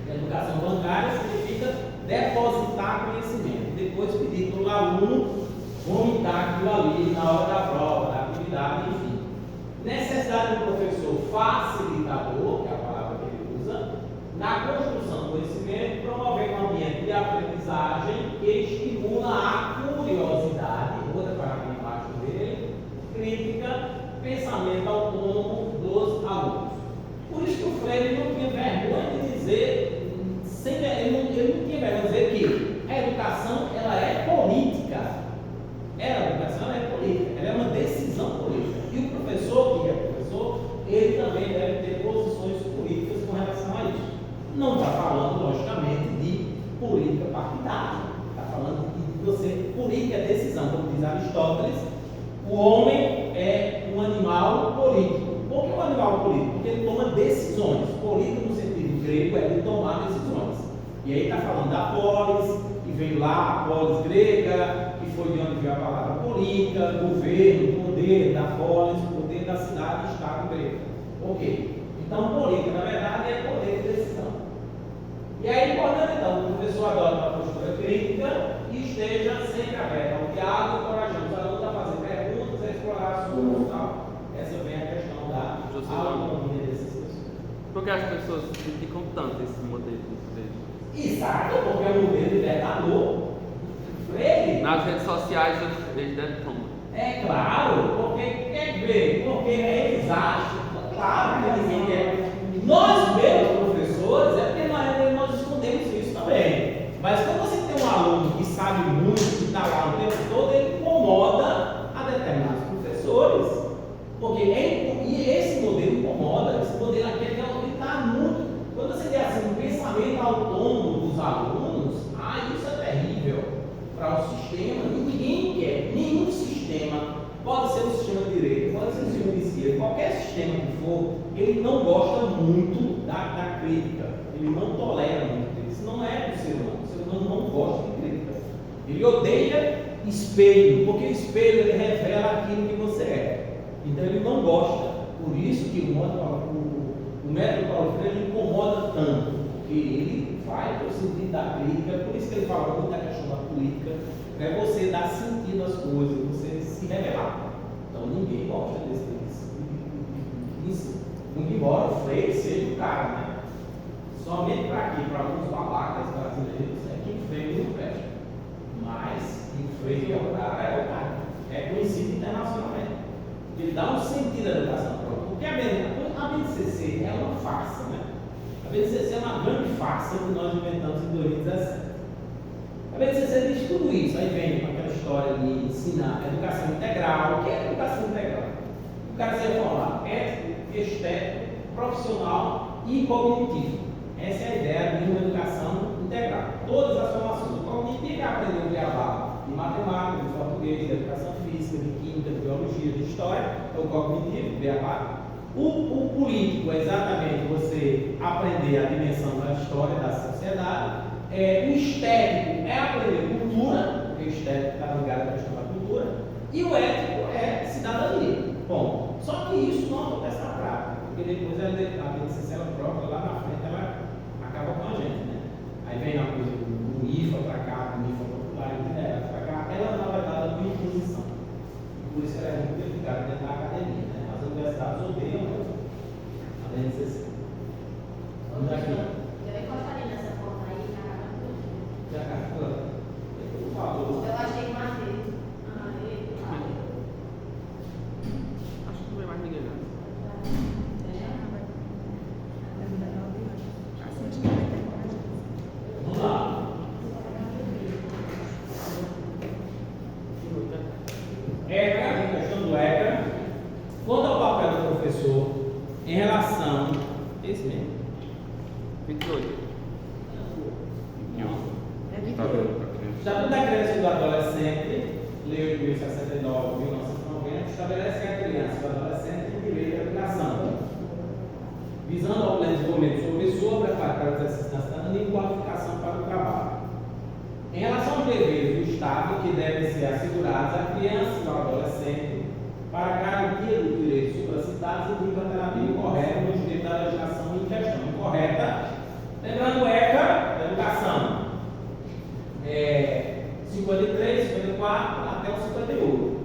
Educação bancária significa depositar conhecimento, depois pedir para o aluno vomitar aquilo ali na hora da prova, da atividade, enfim. Necessidade do professor facilitador, que é a palavra que ele usa, na construção do conhecimento, promover um ambiente de aprendizagem que estimula a curiosidade, outra palavra embaixo dele, crítica, pensamento autônomo dos alunos. Por isso que o Freire não tinha vergonha de dizer, ele não tinha vergonha de dizer que a educação ela é política. A educação é política, ela é uma decisão política. E o professor, que é professor, ele também deve ter posições políticas com relação a isso. Não está falando, logicamente, de política partidária. Está falando de você, política é decisão, como diz Aristóteles. O homem é um animal político. Por que um animal político? Porque ele toma decisões. Político, no sentido grego, é de tomar decisões. E aí está falando da polis, que veio lá, a polis grega, que foi de onde veio a palavra política, governo, poder da polis, poder da cidade, estado grego. Ok. Então, política, na verdade, é poder de decisão. E aí, importante, então, o professor adota uma postura crítica e esteja sempre aberto ao diálogo, encorajando os alunos a fazer perguntas, a explorar a sua tal. Essa vem a questão da autonomia dessas pessoas. Por que as pessoas criticam tanto esse modelo de Exato, porque é um modelo libertador. Freire. nas redes sociais eles detonam. É claro, porque quer ver, porque eles acham, claro que eles querem. Nós mesmos, professores, é porque nós escondemos isso também. Mas quando você tem um aluno que sabe muito, que está lá o tempo todo, ele incomoda a determinados professores. Porque esse modelo incomoda, esse modelo aqui ele está muito. Quando você tem assim um pensamento autônomo dos alunos, isso é terrível para o sistema. Ninguém quer, nenhum sistema, pode ser um sistema de direito, pode ser um sistema de esquerda, qualquer sistema que for, ele não gosta muito da crítica, ele não tolera muito. Isso não é do ser humano. O ser humano não gosta de crítica. Ele odeia espelho, porque o espelho ele revela aquilo que você é. Então ele não gosta. Por isso que o método Paulo Freire incomoda tanto, porque ele vai para o sentido da crítica. Por isso que ele fala muito da questão da política. É você dar sentido às coisas, você se revelar. Então ninguém gosta disso. Muito embora o Freire seja o cara, né? Somente para quê? Para alguns babacas brasileiros é que Freire não presta. Mas o Freire é o cara. É conhecido internacionalmente. Ele dá um sentido à educação própria. Porque a BNCC é uma farsa, né? A BNCC é uma grande farsa que nós inventamos em 2017. A BNCC diz tudo isso, aí vem com aquela história de ensinar educação integral. O que é educação integral? O cara se vai falar ético, estético, profissional e cognitivo. Essa é a ideia de uma educação integral. Todas as formações. O cognitivo é aprender o beabá de matemática, de português, de educação física, de química, de biologia, de história. É o cognitivo, o beabá. O político é exatamente você aprender a dimensão da história da sociedade. O estético é aprender cultura, porque o estético está ligado à questão da cultura. E o ético é cidadania. Bom, só que isso não acontece na prática, porque depois a BNCC própria, lá na frente, ela acaba com a gente, né? Aí vem a coisa do IFA para cá, do IFA popular, para cá, ela na verdade é uma imposição. Por isso ela é muito eficaz dentro da academia, né? As universidades odeiam a BNCC. Vamos aqui. Eu encostaria nessa porta aí, cara. Já cá, por favor. Eu achei uma vez. Acho que não vem mais ninguém não. Vamos lá. ECA, a questão do ECA. Quanto ao papel do professor em relação. Esse mesmo. 28. Estatuto da Criança e do Adolescente, Lei 8.069, 1990, estabelece que a criança e o adolescente têm direito à educação, visando ao desenvolvimento de sua pessoa, preparo para o exercício da cidadania e qualificação para o trabalho. Em relação aos deveres do Estado, que devem ser assegurados à criança e ao adolescente, para a garantia dos direitos supracitados, indica a alternativa incorreta no direito da legislação em questão. Incorreta, lembrando o ECA, da educação. 53, 54 até o 58.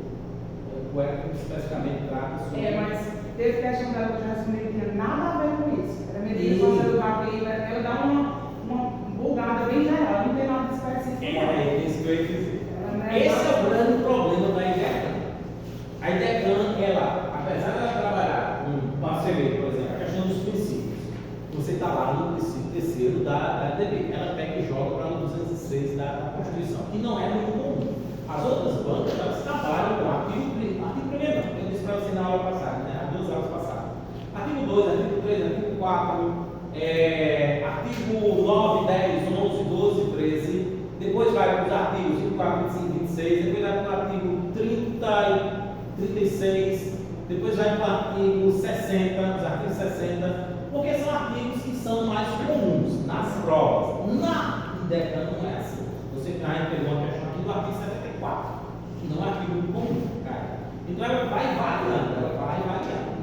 O ECA especificamente trata sobre. Mas teve questão dela que eu já respondi que não tinha nada a ver com isso. Era medida educativa, ela dá uma bugada bem geral, não tem nada de específico. Isso que eu ia dizer. Esse é o grande problema da IDECAN. A IDECAN, ela, apesar de ela trabalhar com a CV, por exemplo, a questão dos princípios, você está lá no princípio terceiro da LDB, ela pega e joga para o 206 da Constituição, que não é muito comum. As outras bancas, elas trabalham com artigo primeiro, não, eu disse para você na aula passada, né? Há 2 aulas passadas. Artigo 2, artigo 3, artigo 4, artigo 9, 10, 11, 12, 13, depois vai para os artigos 24, 25, 26, depois vai para o artigo 30, 36, depois vai para o artigo 60, os artigos 60, porque são artigos que são mais comuns nas provas. Na IDECAN não é assim. Você pegou uma questão aqui do artigo 74, que não é um artigo muito comum, cara. Então ela vai variando,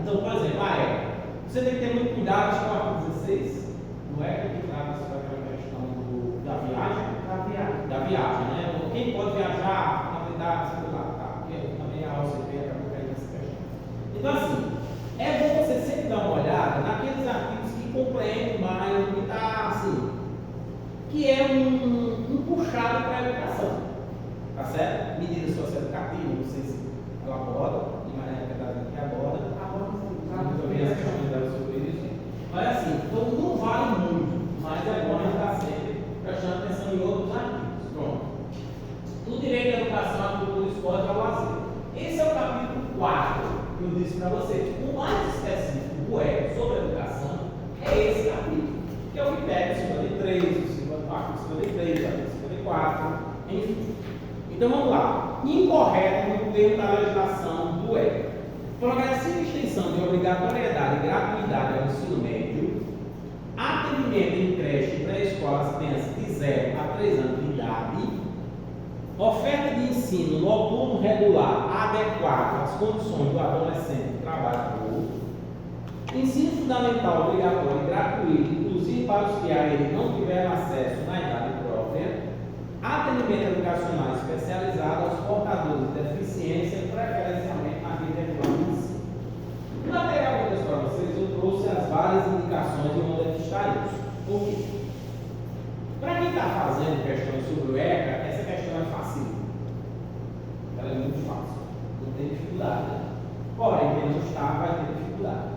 Então, por exemplo, você tem que ter muito cuidado com o artigo 16, no ECA, que trata sobre aquela questão da viagem. Da viagem, né? Quem pode viajar, na verdade, sei lá, tá? Porque também a OCP acabou caindo nessa questão. Então, assim, é bom você sempre dar uma olhada naqueles artigos que compreendem mais, que está assim, que é um puxado para a educação, tá certo? Medidas socioeducativas, vocês elaboram, de maneira que aborda, também as questões dela sobre isso. Mas assim, então não vale muito, mas é bom a gente estar sempre prestando atenção em outros artigos. Pronto. O direito à educação, à cultura, ao esporte e ao lazer. Esse é o capítulo 4 que eu disse para vocês. O mais específico do ECA sobre a educação é esse capítulo, que é o que pega o 53, o 54, o 53, o 54, enfim. Então vamos lá. Incorreto no termo da legislação do ECA. Progressiva extensão de obrigatoriedade e gratuidade ao ensino médio atendimento em creche e pré-escola às crianças de 0 a 3 anos de idade, oferta de ensino noturno regular adequado às condições do adolescente trabalhador, ensino fundamental obrigatório e gratuito, inclusive para os que a ele não tiveram acesso na idade própria, atendimento educacional especializado aos portadores de deficiência, preferencialmente na vida regular do ensino. No material que eu trouxe para vocês, eu trouxe as várias indicações de onde é que estaremos. Por quê? Para quem está fazendo questões sobre o ECA, essa questão é fácil. Ela é muito fácil. Não tem dificuldade. Porém, quem não está vai ter dificuldade.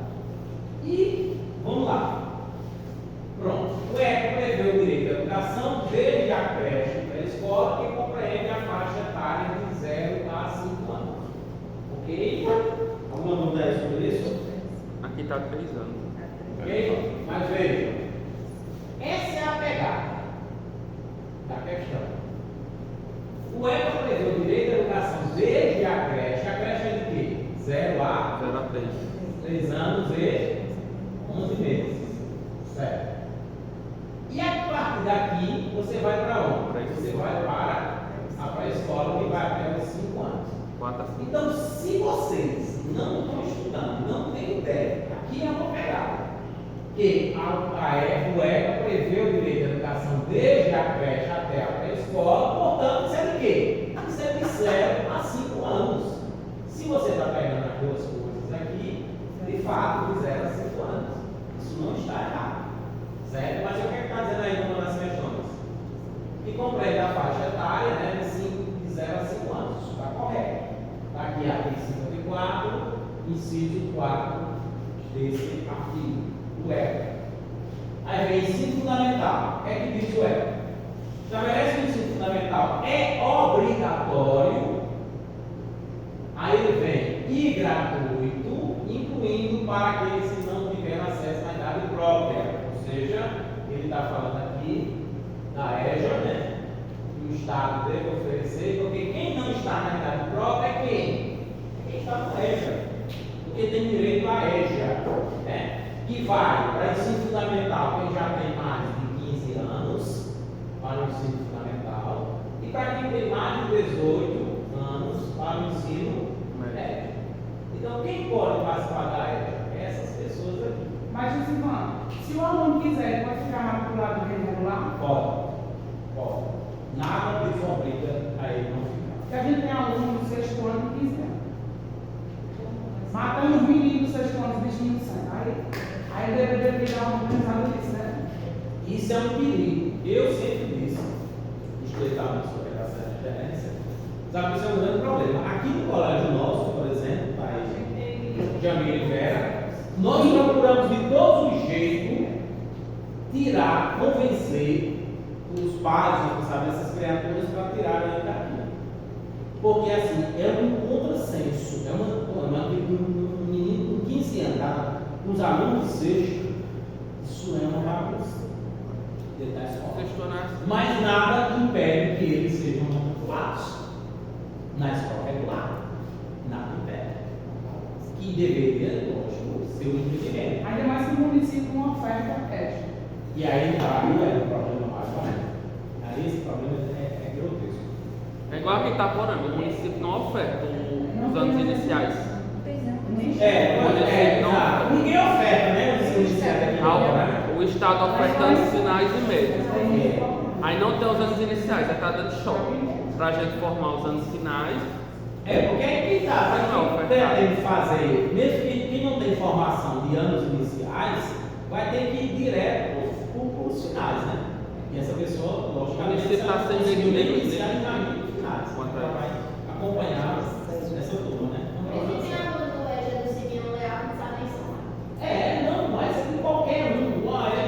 E vamos lá. Pronto. O ECA prevê o direito à educação desde a creche e pré-escola, que compreende a faixa etária de 0 a 5 anos. Ok? Alguma dúvida sobre isso? Aqui está 3 anos. Ok? Mas vejam, essa é a pegada da questão. O ECA prevê o direito à educação desde a creche. A creche é de quê? 0 a 3 anos e 11 meses. Certo. E a partir daqui, você vai para onde? Você vai para a pré-escola, que vai até os 5 anos. 4 a 5. Então, se vocês não estão estudando, não têm ideia, aqui é uma pegada. Que o ECA prevê o direito à educação desde a creche até a pré-escola, portanto, isso é de quê? Isso é de 0 a 5 anos. Se você está pegando as duas coisas aqui, de fato, de 0 a 5 anos. Isso não está errado. Certo? Mas o que está dizendo aí numa das questões? Que compreende a faixa etária, né, de 0 a 5 anos. Isso está correto. Está aqui a artigo 54, inciso 4 desse artigo, do ECA. Aí vem ensino fundamental. O que é que diz o ECA? Estabelece que o ensino fundamental é obrigatório, aí ele vem e gratuito, incluindo para aqueles que não tiveram acesso à idade própria. Ou seja, ele está falando aqui da EJA, né? Que o Estado deve oferecer, porque quem não está na idade própria é quem? É quem está no EJA. Porque tem direito à EJA, né? Que vai para o ensino fundamental, quem já tem mais de 15 anos, para o ensino fundamental, e para quem tem mais de 18 anos, para o ensino médio. Então, quem pode participar da EJA? Essas pessoas aqui. Mas, Gisimã, se o aluno quiser, ele pode ficar matriculado no rede regular? Pode. Nada lhes obriga a ele não ficar. Porque a gente tem aluno do 6º ano e 15 anos. Matando os meninos do 6º ano, os bichinhos de sangue. Aí deveria virar um organizado disso, né? Isso é um perigo. Eu sempre disse, explicava sobre essa diferença, sabe que isso é um grande problema. Aqui no colégio nosso, por exemplo, tá aí, Jamil e Vera, nós procuramos de todos os jeitos tirar, convencer os pais, os responsáveis dessas criaturas para tirarem ele daqui. Porque assim, é um contrassenso, um menino com 15 anos, tá? Os alunos de sexto, isso é uma bagunça dentro da escola. Mas nada impede que eles sejam matriculados na escola regular. Nada impede. Que deveria, lógico, ser um impedimento. Ainda mais que o município com uma oferta extra. E aí aí é o problema mais grande. Aí esse problema é grotesco. É igual aqui em Itaporanga, o município não oferta os anos iniciais. Ninguém oferta, né? Os iniciais aqui. O Estado oferta anos finais e médios. Aí não tem os anos iniciais, é cada de choque. Para a gente formar os anos finais. Porque quem pretende fazer, mesmo quem não tem formação de anos iniciais, vai ter que ir direto para os finais, né? E essa pessoa, logicamente, Você está sendo iniciar em caminho finais. Ela vai acompanhar nessa turma, né? Esse tem aluno do EJA do Simeão Leal, não sabe nem somar. Não, mas qualquer um,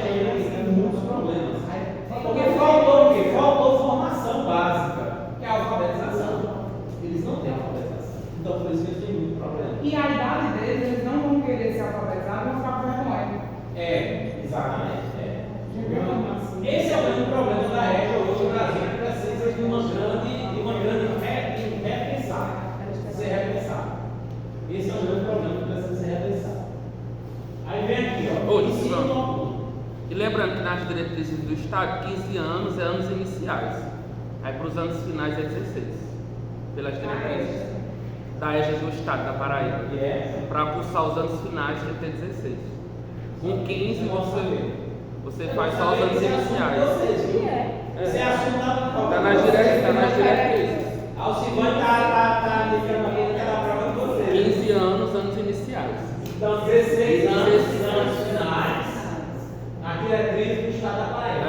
tem muitos problemas. Porque faltou o quê? Faltou formação básica, que é a alfabetização. Eles não têm alfabetização. Então, por isso que eles têm muito problema. E a idade deles, eles não vão querer se alfabetizar, vão ficar com vergonha. Exatamente. Esse é o grande problema da EJA hoje no Brasil, que precisa de uma grande repensar. Ser repensado. Esse é um grande problema que precisa ser repensado. Aí vem aqui, ensino noturno. Ele lembrando que nas diretrizes do Estado, 15 anos é anos iniciais. Aí para os anos finais é 16. Pelas diretrizes da EJA do Estado da Paraíba. Para cursar os anos finais tem que ter 16. Com 15 você faz só os anos iniciais. Você assunto Está nas diretrizes. A Alcivane está indicando aqui que ela prova de vocês. 15 anos, anos iniciais. Então, 16 anos finais, na diretriz do Estado da Paraíba.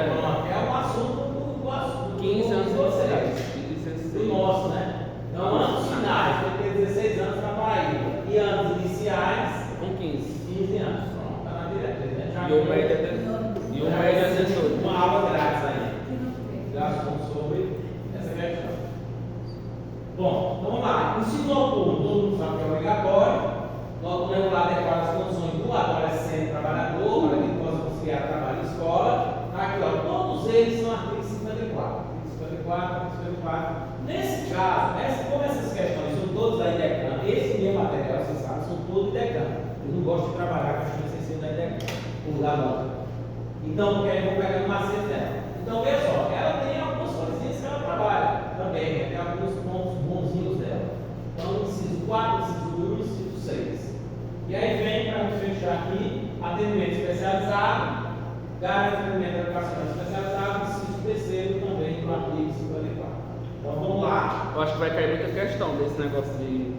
É um assunto do assunto. 15 anos de vocês. iniciais. Do nosso, né? Então, anos finais, tem que ter 16 anos na Paraíba. E anos iniciais, Com 15. 15 anos. Pronto, está na diretriz, né? E o médio é 18. Uma aula grátis aí. Gastos sobre essa questão. Bom, então vamos lá. Ensino noturno, todo mundo sabe que é obrigatório. Noturno regular adequado às condições do adolescente trabalhador, para que ele possa conciliar trabalho e escola. Aqui, ó, todos eles são artigos 54. Artigo 54, 54. Nesse caso, como essas questões são todas da IDECAM, esse meu material, vocês sabem, são todos IDECAM. Eu não gosto de trabalhar questões sem ser da IDECAM, por dar nota. Então, porque aí eu vou pegar no macete dela. Então, veja só, ela tem algumas coisinhas que ela trabalha também, tem alguns pontos bonzinhos dela. Então, inciso 4, inciso 1, inciso 6. E aí vem, para fechar aqui, atendimento especializado, garantia de atendimento educacional especializado, inciso terceiro também no artigo 54. Então, vamos lá. Eu acho que vai cair muita questão desse negócio de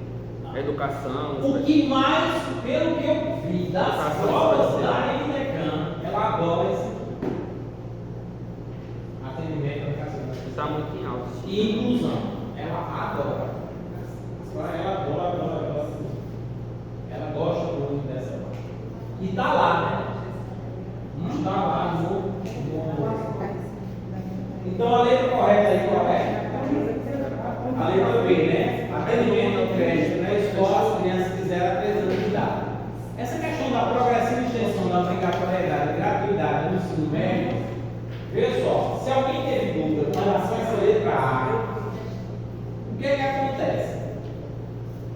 educação. O que mais, pelo que eu vi das provas da INECAM, ela adora esse atendimento educacional. Está muito em alta. E inclusão, ela adora. Ela adora. Ela gosta muito dessa parte. E está lá, né? Está lá no. Então a letra correta aí, qual é? A letra B, né? Atendimento ao crédito na escola, as crianças de 0 a 3 anos de idade. Essa questão da progressiva extensão da obrigatoriedade e gratuidade no ensino médio, veja só, se alguém teve dúvida com relação a essa letra A, o que acontece?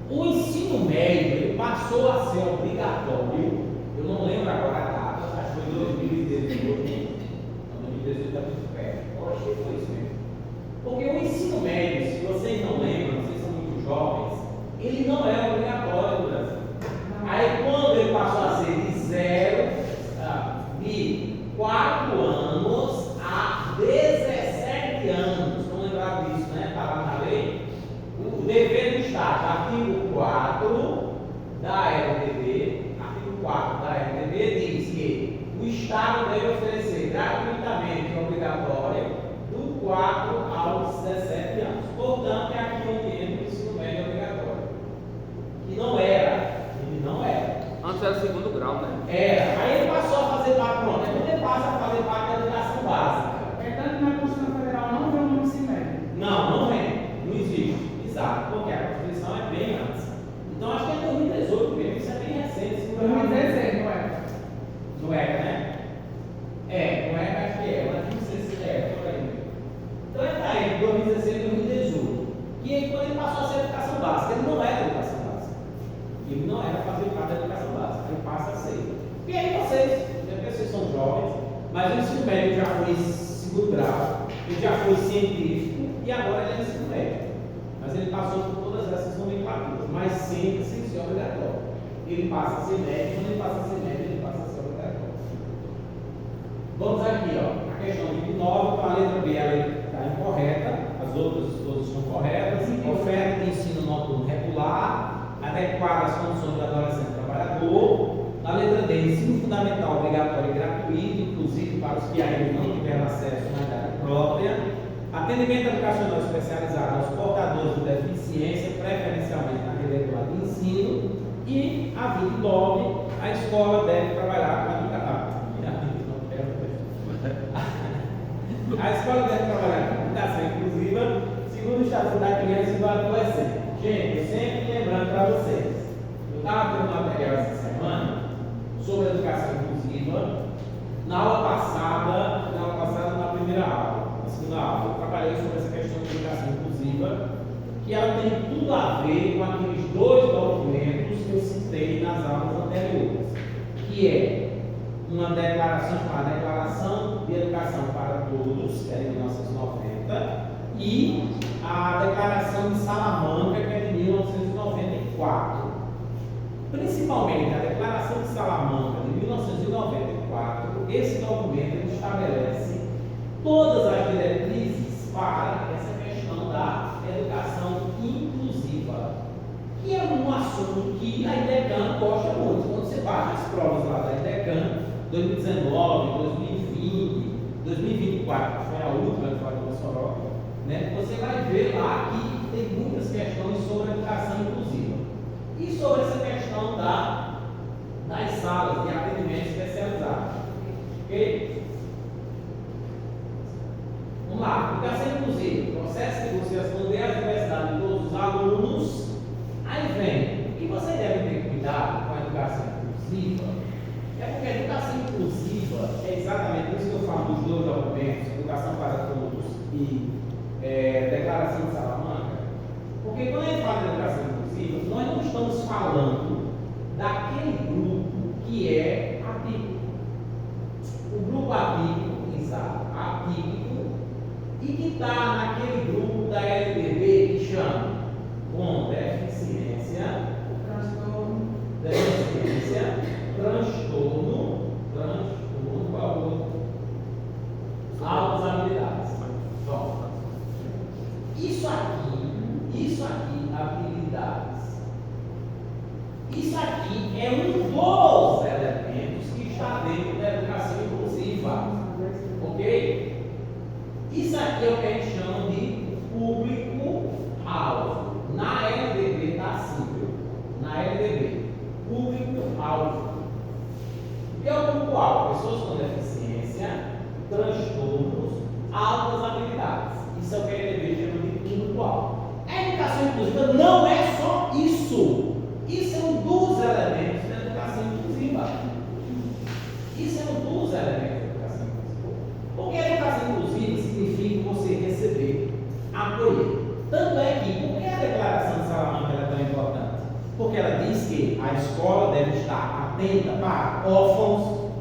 O ensino médio ele passou a ser obrigatório, eu não lembro agora a data, acho que foi 2018, 2018 está muito perto, eu acho que foi isso mesmo. Porque o ensino médio, se vocês não lembram, vocês são muito jovens, ele não era obrigatório no Brasil. Aí quando ele passou a ser de 4 anos a 17 anos, não lembrava disso, né? Estava na lei. O dever do Estado, artigo 4 da LDB, artigo 4 da LDB diz que o Estado deve oferecer gratuitamente e obrigatório do 4 aos 17 anos. Portanto, é aqui onde entra o ensino médio obrigatório. Que não era. Ele não era. Antes era segundo grau, né? Era. Aí ele passou a fazer parte, pronto. Aí ele passa a fazer parte da educação básica. Portanto, na Constituição Federal não vem o nome ensino médio. Não vem. Não existe. Exato. Porque a Constituição é bem antes. Então acho que é 2018 mesmo. Isso é bem recente. 2016, não é? No ECA, né? No ECA acho que é. Mas não sei se é. Por aí. Então ele está aí, 2016 e 2018. E aí quando ele passou a ser educação básica, ele não era educação básica. Ele não era fazer parte da educação básica. Ele passa a ser. E aí vocês são jovens, mas o ensino médio já foi segundo grau, ele já foi científico e agora ele é ensino médio. Mas ele passou por todas essas nomenclaturas, mas sempre sem ser obrigatório. Ele passa a ser médio, quando ele passa a ser médio, ele passa a ser obrigatório. Vamos aqui, ó, a questão 29, com a letra B, a letra está incorreta, as outras todas estão corretas. Oferta de ensino noturno regular, adequada às condições do adolescente trabalhador. Na letra D, ensino fundamental obrigatório e gratuito, inclusive para os que ainda não tiveram acesso na idade própria. Atendimento educacional especializado aos portadores de deficiência, preferencialmente na rede regular de ensino. E a 29, a escola deve trabalhar com a educação. A escola deve trabalhar com a educação inclusiva, segundo o Estatuto da Criança e do Adolescente. Gente, eu sempre lembrando para vocês, eu estava vendo um material essa semana sobre educação inclusiva. Na aula passada, na primeira aula, na segunda aula, eu trabalhei sobre essa questão de educação inclusiva, que ela tem tudo a ver com aqueles 2 documentos que eu citei nas aulas anteriores, que é uma declaração chamada Declaração de Educação para Todos, que é de 1990, e a Declaração de Salamanca, que é de 1994. Principalmente a Declaração de Salamanca, de 1994, esse documento estabelece todas as diretrizes para essa questão da educação inclusiva, que é um assunto que a IDECAN gosta muito. Quando você baixa as provas lá da IDECAN, 2019, 2020, 2024, que foi a última que foi a Mossoró, né? Você vai ver lá que tem muitas questões sobre a educação inclusiva e sobre essa questão das salas de atendimento especializado. Ok? Vamos lá, educação inclusiva, processo de negociação da diversidade de todos os alunos. Aí vem, o que você deve ter cuidado com a educação inclusiva é porque a educação inclusiva é exatamente por isso que eu falo dos dois documentos, Educação para Todos e Declaração de Salamanca, porque quando a gente fala de educação inclusiva, nós não estamos falando daquele grupo que é atípico. O grupo atípico, exato, atípico, e que está naquele grupo da LDB que chama com deficiência, transtorno, qual é o outro? Altas habilidades. Bom, isso aqui, habilidades. Isso aqui é um dos elementos que está dentro da educação inclusiva. Ok? Isso aqui é o que a gente chama de público-alvo. Na LDB está assim, viu? Na LDB, público-alvo. O que é o público-alvo? Pessoas com deficiência, transtornos, altas habilidades. Isso é o que a LDB chama de público-alvo. A educação inclusiva não é só isso. Isso é um dos elementos da educação inclusiva. Isso é um dos elementos da educação inclusiva. Porque a educação inclusiva significa você receber, acolher. Tanto é que, por que a Declaração de Salamanca é tão importante? Porque ela diz que a escola deve estar atenta para órfãos,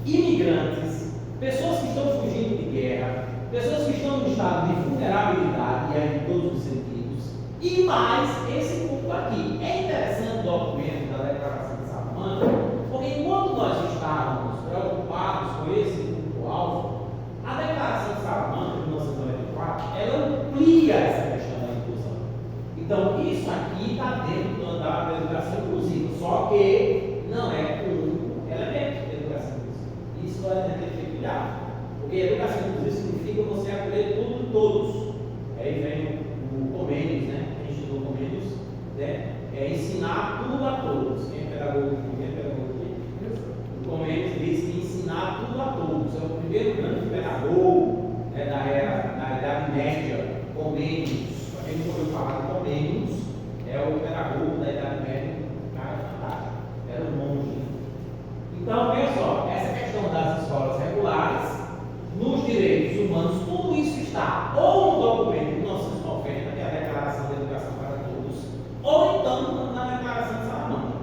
imigrantes, pessoas que estão fugindo de guerra, pessoas que estão em estado de vulnerabilidade, e aí em todos os sentidos, e mais esse público aqui. É interessante o documento da Declaração de Salamanca, porque enquanto nós estávamos preocupados com esse público-alvo, a Declaração de Salamanca de 1994, ela amplia essa questão da inclusão. Então, isso aqui está dentro da educação inclusiva, só que não é o único elemento da educação inclusiva. Isso vai ter que ter cuidado, porque educação inclusiva significa você acolher tudo e todos. Aí vem o Comênios, né? A gente estudou Comênios, né? É ensinar tudo a todos. Quem é pedagogo aqui? O Comênios diz que ensinar tudo a todos. É o primeiro grande pedagogo, né, da Idade Média. Comênios, para quem não ouviu falar de Comênios, é o pedagogo da Idade Média, um cara fantástico, era um monge. Então, veja só, essa questão das escolas regulares, nos direitos humanos, tudo isso está ou no documento de 1990, que é a Declaração da Educação para Todos, ou então na Declaração de Salamanca.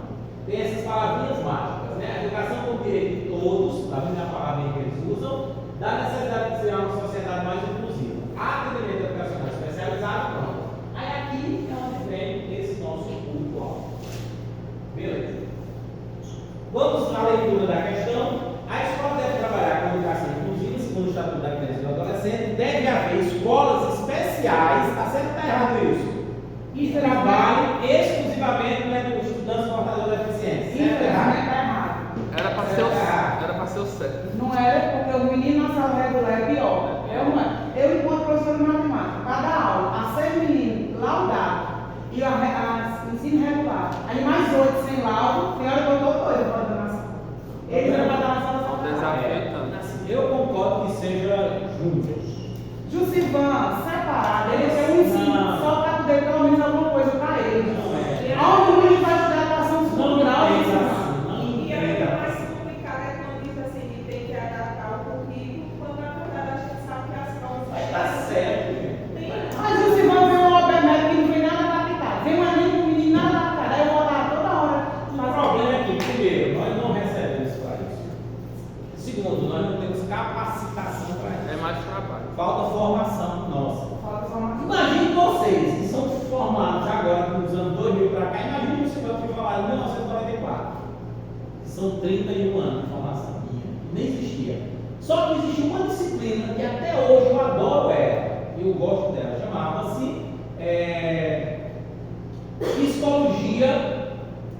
Tem essas palavrinhas mágicas, né? A educação com direito de todos, a mesma palavrinha que eles usam, da necessidade de criar uma sociedade mais inclusiva. Atendimento educacional especializado, pronto. Aí aqui é onde vem esse nosso público-alvo. Beleza? Vamos à leitura da questão. A escola deve trabalhar com educação inclusiva, segundo o Estatuto da Criança e do Adolescente. Deve haver escolas especiais, está certo ou está errado isso? Que trabalhem exclusivamente com estudantes portadores de deficiência. Isso Certo ou errado? está errado. Era para ser o certo. Não era porque o menino na sala regular é pior. Eu enquanto professor de matemática, cada aula, há 6 meninos laudados e a ensino regular. Aí mais 8 sem laudo, tem hora que eu estou doida para dar na sala. Eles eram para dar na sala só Eu concordo que seja juntos. Jusivan, separado, ele tem um ensino só para poder pelo menos alguma coisa para eles. Não é. Onde o menino vai estudar educação cultural, E a mais complicada é quando diz assim, que tem que adaptar o currículo, quando na verdade a gente sabe que as escolas Vai estar certo, gente. mas o Jusivan vem uma obra médica que não vem nada adaptado. Vem uma linha com o menino nada adaptado. Aí eu vou lá toda hora. O problema é que, primeiro, nós não recebemos para isso. São 31 anos de formação minha. Nem existia. Só que existia uma disciplina que até hoje eu adoro ela. Eu gosto dela. Chamava-se Psicologia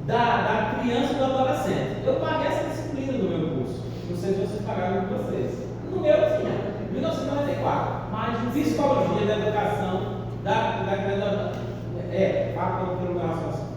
da Criança e do Adolescente. Eu paguei essa disciplina no meu curso. Não sei se vocês pagaram com vocês. No meu tinha. 1994. Mas Psicologia da Educação da Criança. Fala pelo meu raciocínio.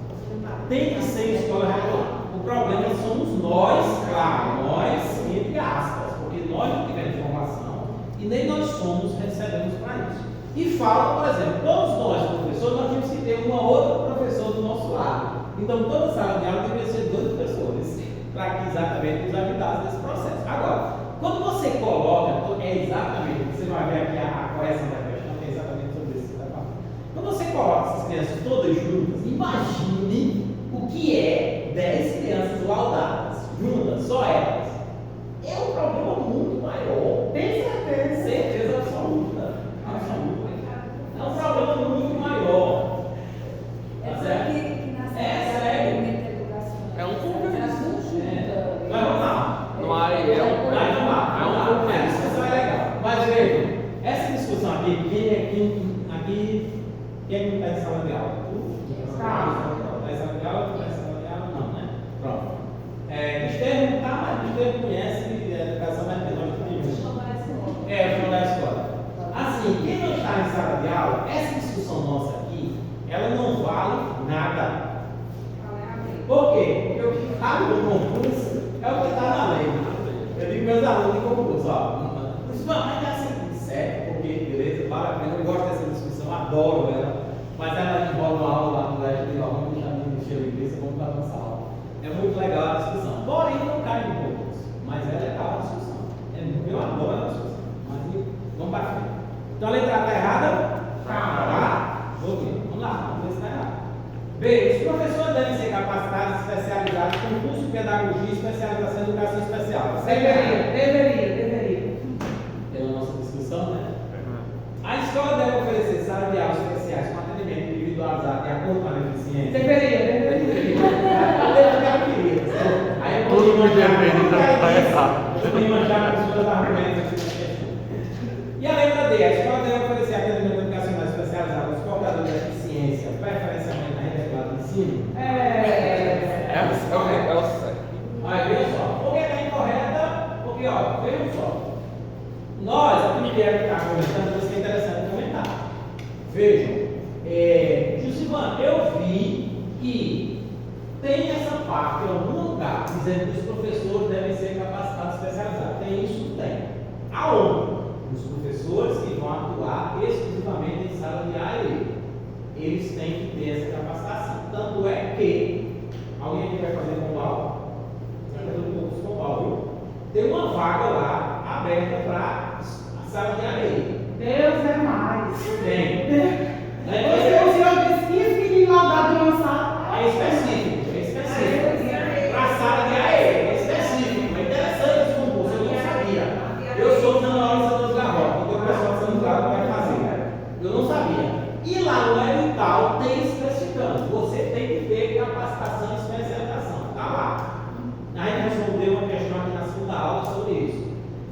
Tem que ser escola regular. O problema somos nós, claro, nós, entre aspas, porque nós não tivemos formação e nem nós recebemos para isso. E falta, por exemplo, todos nós, professores, nós temos que ter uma outra professora do nosso lado. Então, toda sala de aula deveria ser 2 professores, para que exatamente nos ajudassem nesse processo. Agora, quando você coloca, exatamente, você vai ver aqui a correção da questão, que é exatamente sobre isso que você está falando. Quando você coloca essas crianças todas juntas, imagine o que é 10 crianças laudadas, juntas, só elas. É um problema muito maior. Tem certeza. Certeza absoluta. Absoluta. É um problema muito maior. Tá certo? Sério. É um convênio. Mas vamos lá. Não há, é um convênio. Essa discussão é legal. Mas veja, essa discussão aqui, quem é que está em sala de aula? Está em sala de aula? Está em sala de aula? Não, né? Pronto. Estevam não está, mas Estevam conhece a educação mais tecnológica. O chão da escola. Assim, quem não está em sala de aula, essa discussão nossa aqui, ela não vale nada. Por quê? Porque o que está no concurso é o que está na lei. Eu digo meus alunos de concurso, mas dá sempre certo, porque beleza, vale a pena, eu gosto dessa discussão, adoro ela, mas ela envolve uma aula lá no colégio de vamos deixar de mexer a igreja, vamos para a nossa aula. É muito legal a discussão, porém não cai no concurso, mas é legal a discussão. Eu adoro a discussão, mas vamos para frente. Então a letra está errada? Tá. Vamos lá, vamos ver se está errado. B. Os professores devem ser capacitados e especializados com curso de pedagogia e especialização em educação especial. Deveria. Pela nossa discussão, né? A escola deve oferecer salas de aula especiais com atendimento individualizado de acordo com a deficiência. Deveria. Aí eu Tudo vou que deveria está errado. eu vou manchar com os meus argumentos aqui na questão. E a letra D. A escola deve oferecer atendimento educacional especializado aos portadores de deficiência, preferencialmente na rede regular do ensino. É o certo. Aí, veja só. Por que está incorreta? Porque, vejam só. Nós, a primeira que está comentando, isso é interessante comentar. Vejam. Jusivan, eu vi que tem essa parte em algum lugar dizendo que os professores devem ser capacitados e especializados. Tem isso? Tem. Aonde? Os professores que vão atuar exclusivamente em sala de aula, eles têm que ter essa capacitação. Tanto é que alguém aqui vai fazer com pau? Vai fazer um curso com pau, viu? Tem uma vaga lá aberta para a sala de areia. Deus é mais. Tem. O senhor disse 15 meninos laudados numa sala. É específico. Para a sala de areia. É específico. É interessante esse concurso, eu não sabia. Eu sou finalista dos garrotes, então o pessoal de São Garoto vai fazer. Eu não sabia. E lá no edital tem especificando. Você tem que ter capacitação e especialização. Está lá. A gente respondeu uma questão aqui na segunda aula sobre isso.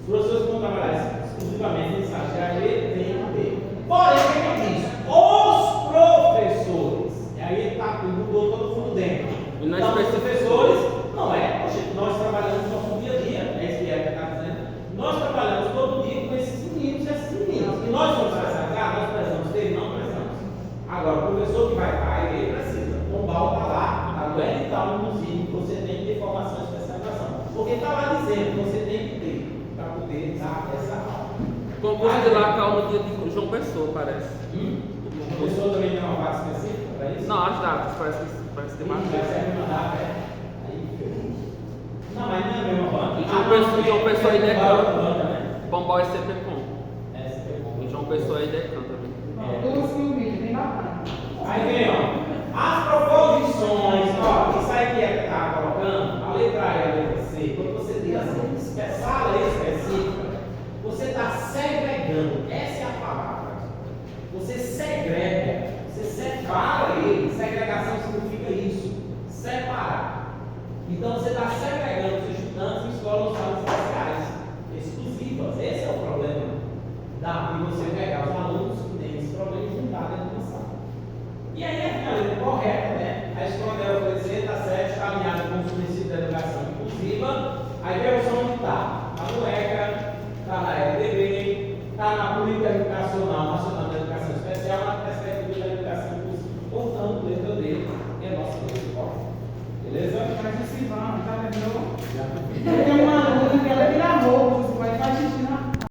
Os professores que vão trabalhar exclusivamente em sala de areia têm que ter. Porém, o que eu disse? Os professores. E aí mudou todo mundo dentro. E nós Então, os professores, não é. Nós trabalhamos no nosso dia a dia, é isso que está dizendo. Nós trabalhamos todo dia com esses meninos e essas meninas. E nós vamos especializar, nós precisamos ter, não precisamos. Agora, o professor que vai para ele precisa. O Pombal está lá, está no edital, inclusive, você tem que ter formação e especialização. Porque está lá dizendo que você tem que ter para poder dar essa aula. Concurso de Lacal no dia de João Pessoa, parece. O professor também tem uma vaga específica para isso? Não, as datas, parece que tem mais. Já serve uma data, Aí fica. Não, mas não é a mesma banca. E João Pessoa aí decanta. Né? Pombal é CPCom. É, CPCom. E João Pessoa aí decanta também. Duas filmes, bem bacana. Aí vem, as proposições, isso aí que está colocando, a letra A e a letra C, quando você diz assim, essa lei específica, você está segregando, essa é a palavra. Você segrega, você separa ele. Segregação significa isso, separar. Então você está segregando Aí vê onde está. Está no ECA, está na EDB, está na Política Educacional Nacional da Educação Especial, na Perspectiva da Educação Inclusiva. Portanto, letra D é a nossa escola. Beleza? Mas o Silvano, já terminou? Já